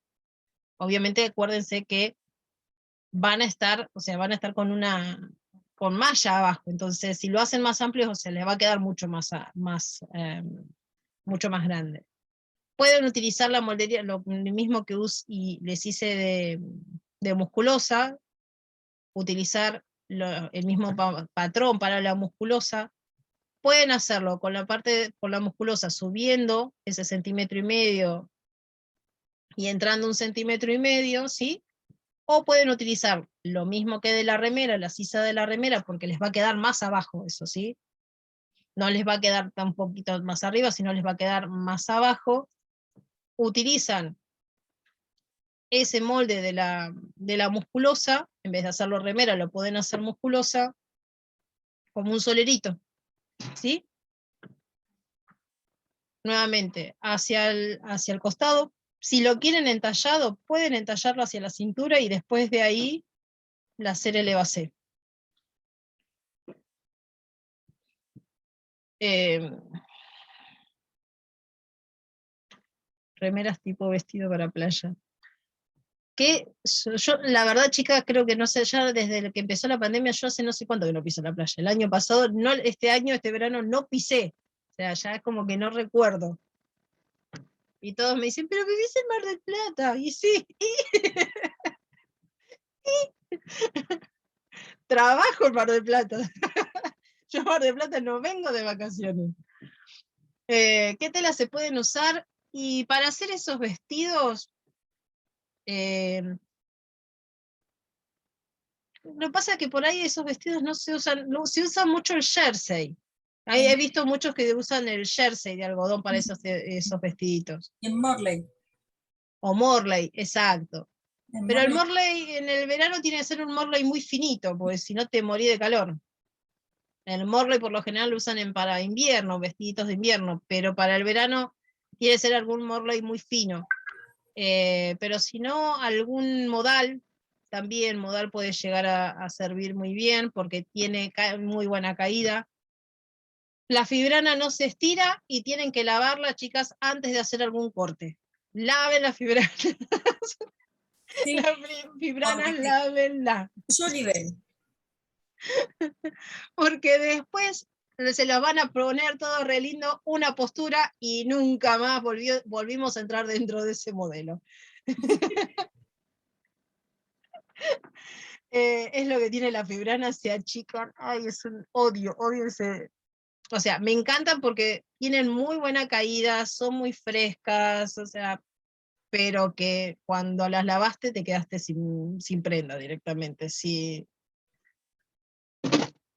Obviamente acuérdense que van a estar, o sea, van a estar con malla abajo, entonces si lo hacen más amplio, o sea, les va a quedar mucho mucho más grande. Pueden utilizar la moldería, lo mismo que les hice de musculosa, utilizar el mismo patrón para la musculosa. Pueden hacerlo con la musculosa subiendo ese 1,5 centímetros y entrando 1,5 centímetros, ¿sí? O pueden utilizar lo mismo que de la remera, la sisa de la remera, porque les va a quedar más abajo, eso sí. No les va a quedar tan poquito más arriba, sino les va a quedar más abajo. Utilizan ese molde de la musculosa, en vez de hacerlo remera, lo pueden hacer musculosa, como un solerito, ¿sí? Nuevamente, hacia el costado. Si lo quieren entallado, pueden entallarlo hacia la cintura y después de ahí hacer el evasé. Remeras tipo vestido para playa. Que yo, la verdad, chicas, creo que no sé, ya desde que empezó la pandemia, yo hace no sé cuánto que no piso la playa. El año pasado, no, este verano no pisé. O sea, ya es como que no recuerdo. Y todos me dicen, pero vivís en Mar del Plata. Y sí, trabajo en Mar del Plata. Yo en Mar del Plata no vengo de vacaciones. ¿Qué telas se pueden usar? Y para hacer esos vestidos, lo que pasa es que por ahí esos vestidos no se usan, no, se usa mucho el jersey. Ahí he visto muchos que usan el jersey de algodón para esos vestiditos. Y en Morley. O Morley, exacto. En Pero el Morley, Morley en el verano tiene que ser un Morley muy finito, porque si no te morí de calor. El Morley por lo general lo usan para invierno, vestiditos de invierno, pero para el verano tiene que ser algún Morley muy fino. Pero si no, algún modal, también modal puede llegar a servir muy bien, porque tiene muy buena caída. La fibrana no se estira y tienen que lavarla, chicas, antes de hacer algún corte. Laven la fibrana. sí, La fibrana, lávenla. yo nivel. Porque después se los van a poner todo re lindo, una postura, y nunca más volvimos a entrar dentro de ese modelo. Es lo que tiene la fibrana, se achican. Ay, es un odio ese. O sea, me encantan porque tienen muy buena caída, son muy frescas, o sea, pero que cuando las lavaste te quedaste sin prenda directamente. Si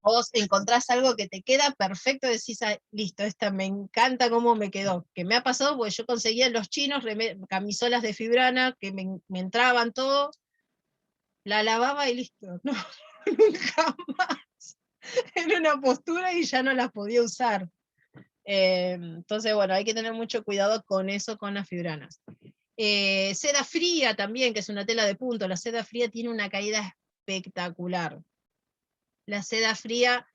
vos encontrás algo que te queda perfecto, decís, "Ah, listo, esta me encanta cómo me quedó". Que me ha pasado porque yo conseguía en los chinos camisolas de fibrana que me entraban todo, la lavaba y listo. No, nunca más. Era una postura y ya no las podía usar. Entonces, bueno, hay que tener mucho cuidado con eso, con las fibranas. Seda fría también, que es una tela de punto. La seda fría tiene una caída espectacular. La seda fría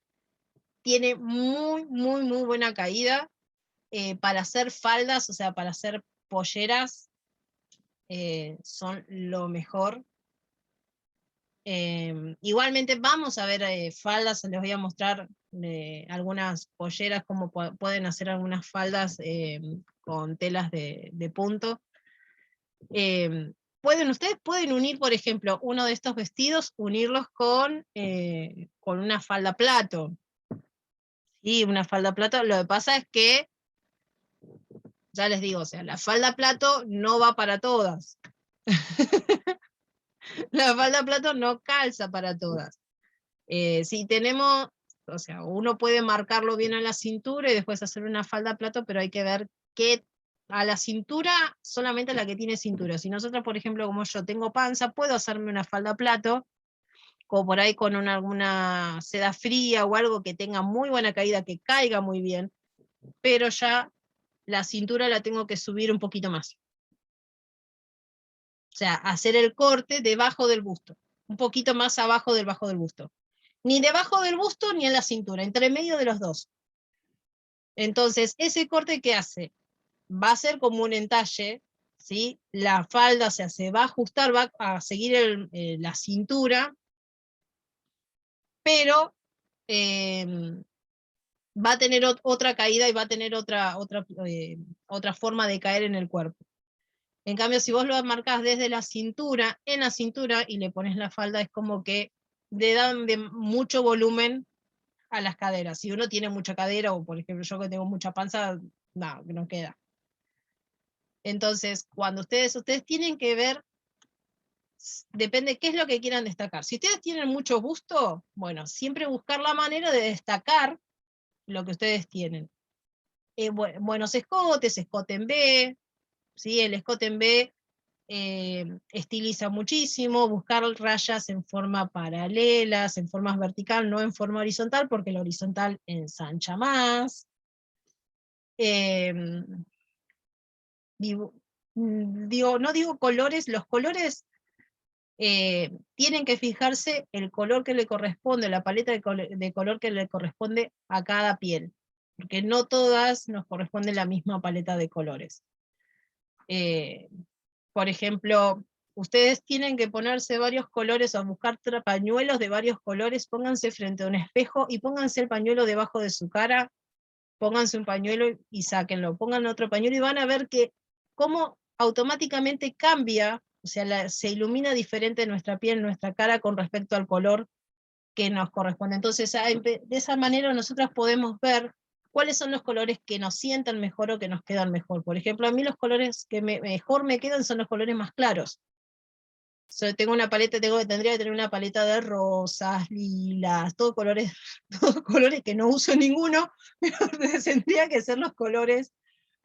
tiene muy, muy, muy buena caída. Para hacer faldas, o sea, para hacer polleras, son lo mejor. Igualmente vamos a ver faldas, les voy a mostrar algunas polleras, cómo pueden hacer algunas faldas con telas de punto. Ustedes pueden unir, por ejemplo, uno de estos vestidos, unirlos con una falda plato. Y una falda plato, lo que pasa es que, ya les digo, o sea, la falda plato no va para todas. La falda plato no calza para todas. Si tenemos, o sea, uno puede marcarlo bien a la cintura y después hacer una falda plato, pero hay que ver que a la cintura, solamente la que tiene cintura. Si nosotros, por ejemplo, como yo tengo panza, puedo hacerme una falda plato, como por ahí con alguna seda fría o algo que tenga muy buena caída, que caiga muy bien, pero ya la cintura la tengo que subir un poquito más. O sea, hacer el corte debajo del busto, un poquito más abajo del bajo del busto. Ni debajo del busto ni en la cintura, entre medio de los dos. Entonces, ese corte, ¿qué hace? va a ser como un entalle, ¿sí? La falda, o sea, se va a ajustar, va a seguir la cintura, pero va a tener otra caída y va a tener otra forma de caer en el cuerpo. En cambio, si vos lo marcás desde la cintura, en la cintura, y le pones la falda, es como que le dan de mucho volumen a las caderas. Si uno tiene mucha cadera, o por ejemplo yo que tengo mucha panza, no queda. Entonces, cuando ustedes tienen que ver, depende qué es lo que quieran destacar. Si ustedes tienen mucho busto, bueno, siempre buscar la manera de destacar lo que ustedes tienen. Buenos escotes, escote en B, ¿sí? El escote en B estiliza muchísimo, buscar rayas en forma paralelas, en forma vertical, no en forma horizontal, porque la horizontal ensancha más. No digo colores, los colores tienen que fijarse el color que le corresponde, la paleta de color que le corresponde a cada piel, porque no todas nos corresponde la misma paleta de colores. Por ejemplo, ustedes tienen que ponerse varios colores o buscar pañuelos de varios colores, pónganse frente a un espejo y pónganse el pañuelo debajo de su cara, pónganse un pañuelo y sáquenlo, pongan otro pañuelo y van a ver que cómo automáticamente cambia, o sea, se ilumina diferente nuestra piel, nuestra cara con respecto al color que nos corresponde. Entonces, de esa manera nosotros podemos ver cuáles son los colores que nos sientan mejor o que nos quedan mejor. Por ejemplo, a mí los colores que mejor me quedan son los colores más claros. Tengo una paleta, tendría que tener una paleta de rosas, lilas, todos colores que no uso ninguno, pero tendría que ser los colores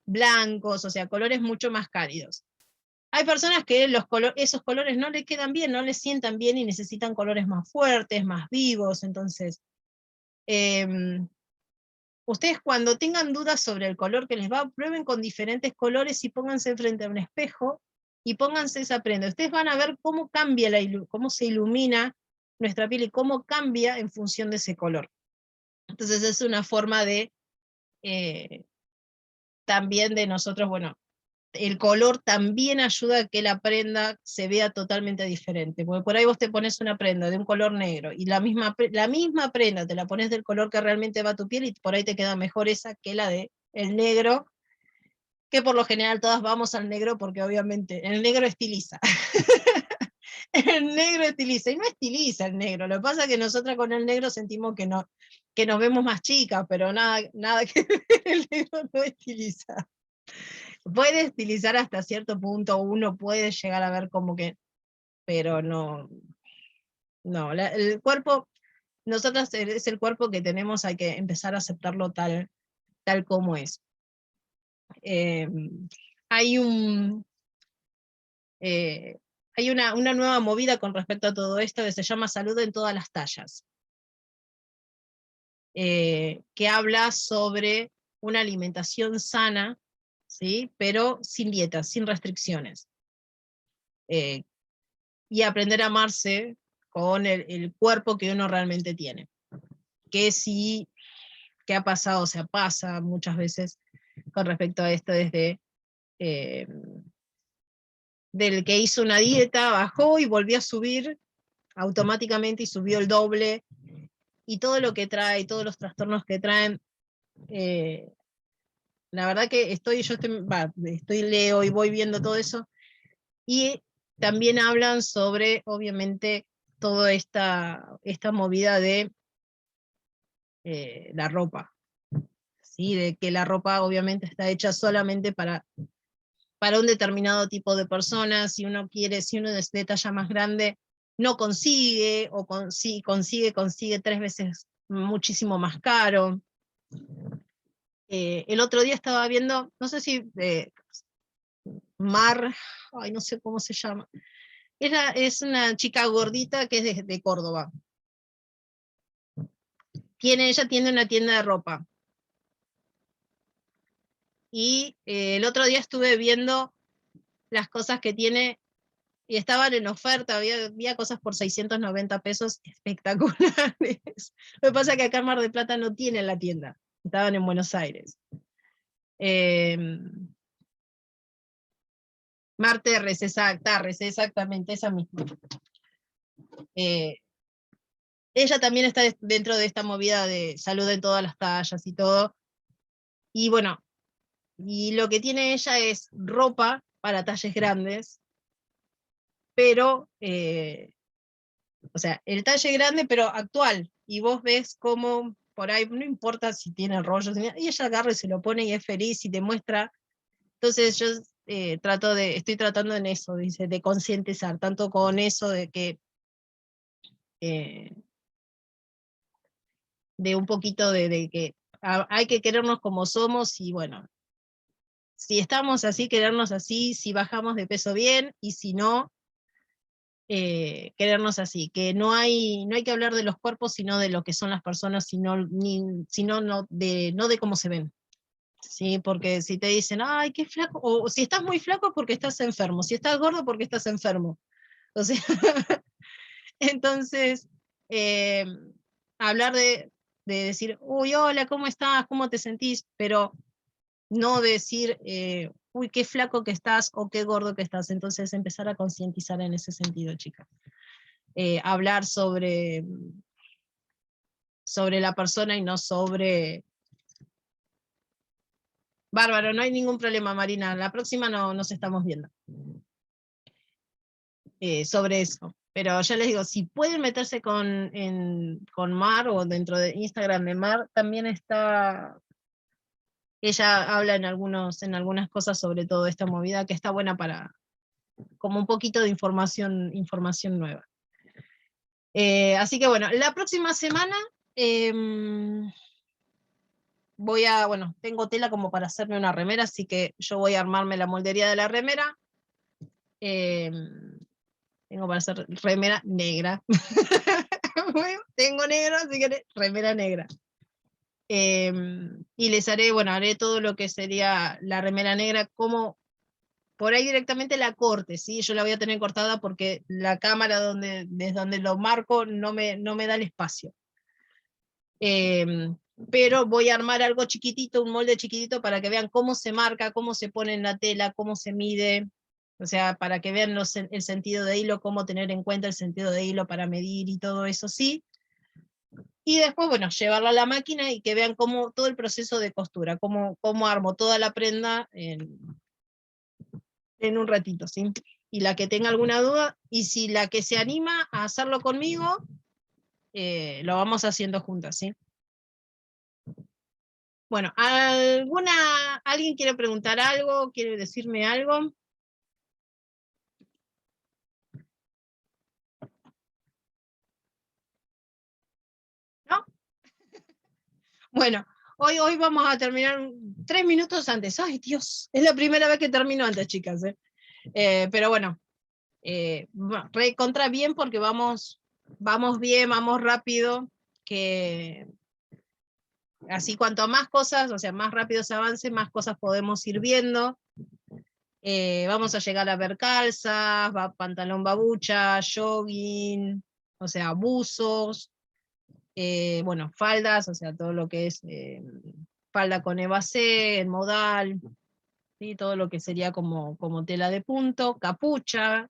blancos, o sea, colores mucho más cálidos. Hay personas que esos colores no les quedan bien, no les sientan bien y necesitan colores más fuertes, más vivos. Entonces, ustedes cuando tengan dudas sobre el color que les va, prueben con diferentes colores y pónganse frente a un espejo y pónganse esa prenda. Ustedes van a ver cómo cambia cómo se ilumina nuestra piel y cómo cambia en función de ese color. Entonces es una forma de también de nosotros, bueno, el color también ayuda a que la prenda se vea totalmente diferente, porque por ahí vos te pones una prenda de un color negro, y la misma prenda te la pones del color que realmente va a tu piel, y por ahí te queda mejor esa que la de el negro, que por lo general todas vamos al negro, porque obviamente el negro estiliza. El negro estiliza, y no estiliza el negro, lo que pasa es que nosotras con el negro sentimos que nos vemos más chicas, pero nada que ver, el negro no estiliza. Puede estilizar hasta cierto punto, uno puede llegar a ver como que, pero no, el cuerpo, nosotros es el cuerpo que tenemos, hay que empezar a aceptarlo tal como es. Hay una nueva movida con respecto a todo esto que se llama Salud en todas las tallas, que habla sobre una alimentación sana, ¿sí? Pero sin dietas, sin restricciones. Y aprender a amarse con el cuerpo que uno realmente tiene. Que sí, que ha pasado, o sea, pasa muchas veces con respecto a esto desde del que hizo una dieta, bajó y volvió a subir automáticamente y subió el doble, y todo lo que trae, todos los trastornos que traen, la verdad que leo y voy viendo todo eso, y también hablan sobre, obviamente, toda esta movida de la ropa, ¿sí? De que la ropa obviamente está hecha solamente para un determinado tipo de personas. Si uno es de talla más grande, no consigue, o consigue 3 veces muchísimo más caro. El otro día estaba viendo, no sé si no sé cómo se llama, es una chica gordita que es de Córdoba. Ella tiene una tienda de ropa. Y el otro día estuve viendo las cosas que tiene, y estaban en oferta, había cosas por 690 pesos espectaculares. Lo que pasa es que acá en Mar del Plata no tienen la tienda, estaban en Buenos Aires. Mar Terres, exactamente, esa misma. Ella también está dentro de esta movida de salud en todas las tallas y todo. Y bueno, y lo que tiene ella es ropa para talles grandes, pero, o sea, el talle grande, pero actual. Y vos ves cómo por ahí, no importa si tiene rollos, y ella agarra y se lo pone y es feliz y te muestra. Entonces yo estoy tratando en eso, dice, de concientizar, tanto con eso de que, de un poquito de que hay que querernos como somos, y bueno, si estamos así, querernos así, si bajamos de peso bien, y si no, querernos así, que no hay que hablar de los cuerpos, sino de lo que son las personas, sino no de cómo se ven. Sí, porque si te dicen, ay, qué flaco, o si estás muy flaco porque estás enfermo, si estás gordo porque estás enfermo. O sea, entonces, eh, hablar de decir, uy, hola, ¿cómo estás? ¿Cómo te sentís? Pero no decir, uy, qué flaco que estás o qué gordo que estás. Entonces, empezar a concientizar en ese sentido, chicas. Hablar sobre la persona y no sobre... Bárbaro, no hay ningún problema, Marina. La próxima no nos estamos viendo. Sobre eso. Pero ya les digo, si pueden meterse con Mar o dentro de Instagram de Mar, también está, ella habla en algunas cosas sobre todo esta movida que está buena para, como un poquito de información nueva. Así que bueno, la próxima semana tengo tela como para hacerme una remera, así que yo voy a armarme la moldería de la remera. Tengo para hacer remera negra. Tengo negro, así que remera negra. Y les haré todo lo que sería la remera negra, como por ahí directamente la corte, ¿sí? Yo la voy a tener cortada porque la cámara desde donde lo marco no me da el espacio. Pero voy a armar algo chiquitito, un molde chiquitito, para que vean cómo se marca, cómo se pone en la tela, cómo se mide, o sea, para que vean el sentido de hilo, cómo tener en cuenta el sentido de hilo para medir y todo eso, sí. Y después, bueno, llevarla a la máquina y que vean cómo todo el proceso de costura, cómo armo toda la prenda en un ratito, ¿sí? Y la que tenga alguna duda, y si la que se anima a hacerlo conmigo, lo vamos haciendo juntas, ¿sí? Bueno, ¿alguien quiere preguntar algo? ¿Quiere decirme algo? ¿No? Bueno, hoy vamos a terminar 3 minutos antes. ¡Ay, Dios! Es la primera vez que termino antes, chicas. Pero bueno, contra bien porque vamos bien, vamos rápido, que así cuanto más cosas, o sea, más rápido se avance, más cosas podemos ir viendo. Vamos a llegar a ver calzas, pantalón babucha, jogging, o sea, buzos, bueno, faldas, o sea, todo lo que es falda con evasé, en modal, ¿sí? Todo lo que sería como tela de punto, capucha,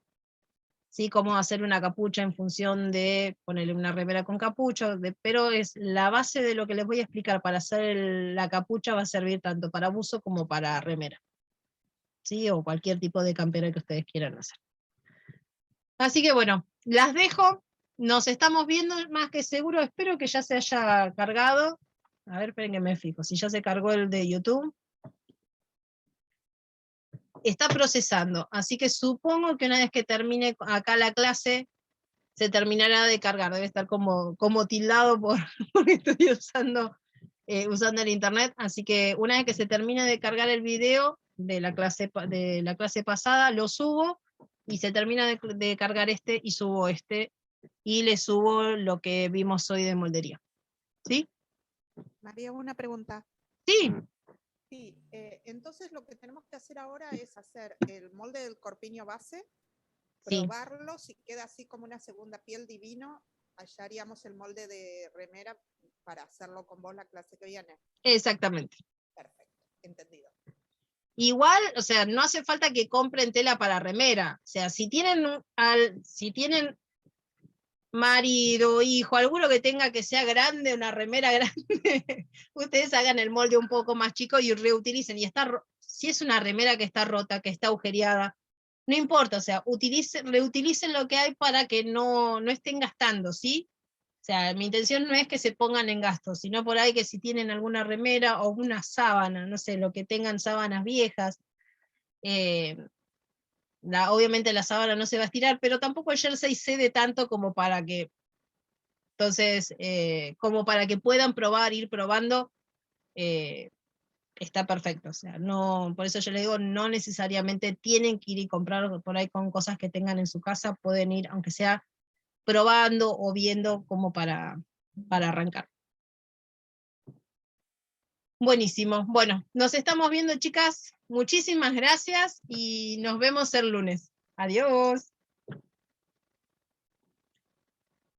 ¿sí? Cómo hacer una capucha en función de ponerle una remera con capucha, pero es la base de lo que les voy a explicar para hacer la capucha, va a servir tanto para buzo como para remera, ¿sí? O cualquier tipo de campera que ustedes quieran hacer. Así que bueno, las dejo, nos estamos viendo más que seguro, espero que ya se haya cargado. A ver, esperen que me fijo, si ya se cargó el de YouTube. Está procesando, así que supongo que una vez que termine acá la clase, se terminará de cargar, debe estar como tildado porque estoy usando el internet, así que una vez que se termine de cargar el video de la clase pasada, lo subo, y se termina de cargar este, y subo este, y le subo lo que vimos hoy de moldería. ¿Sí? María, una pregunta. Sí. Sí, entonces lo que tenemos que hacer ahora es hacer el molde del corpiño base, Sí. probarlo, si queda así como una segunda piel divino, allá haríamos el molde de remera para hacerlo con vos la clase que viene. Exactamente. Perfecto, entendido. igual, o sea, no hace falta que compren tela para remera. O sea, si tienen marido, hijo, alguno que tenga que sea grande, una remera grande, ustedes hagan el molde un poco más chico y reutilicen. Y si es una remera que está rota, que está agujereada, no importa, o sea, reutilicen lo que hay para que no estén gastando, ¿sí? O sea, mi intención no es que se pongan en gasto, sino por ahí que si tienen alguna remera o una sábana, no sé, lo que tengan sábanas viejas, obviamente la sábana no se va a estirar, pero tampoco el jersey cede tanto como para que, entonces, como para que puedan probar, ir probando, está perfecto. O sea, no, por eso yo le digo, no necesariamente tienen que ir y comprar por ahí con cosas que tengan en su casa, pueden ir, aunque sea probando o viendo como para arrancar. Buenísimo. Bueno, nos estamos viendo, chicas. Muchísimas gracias y nos vemos el lunes. Adiós.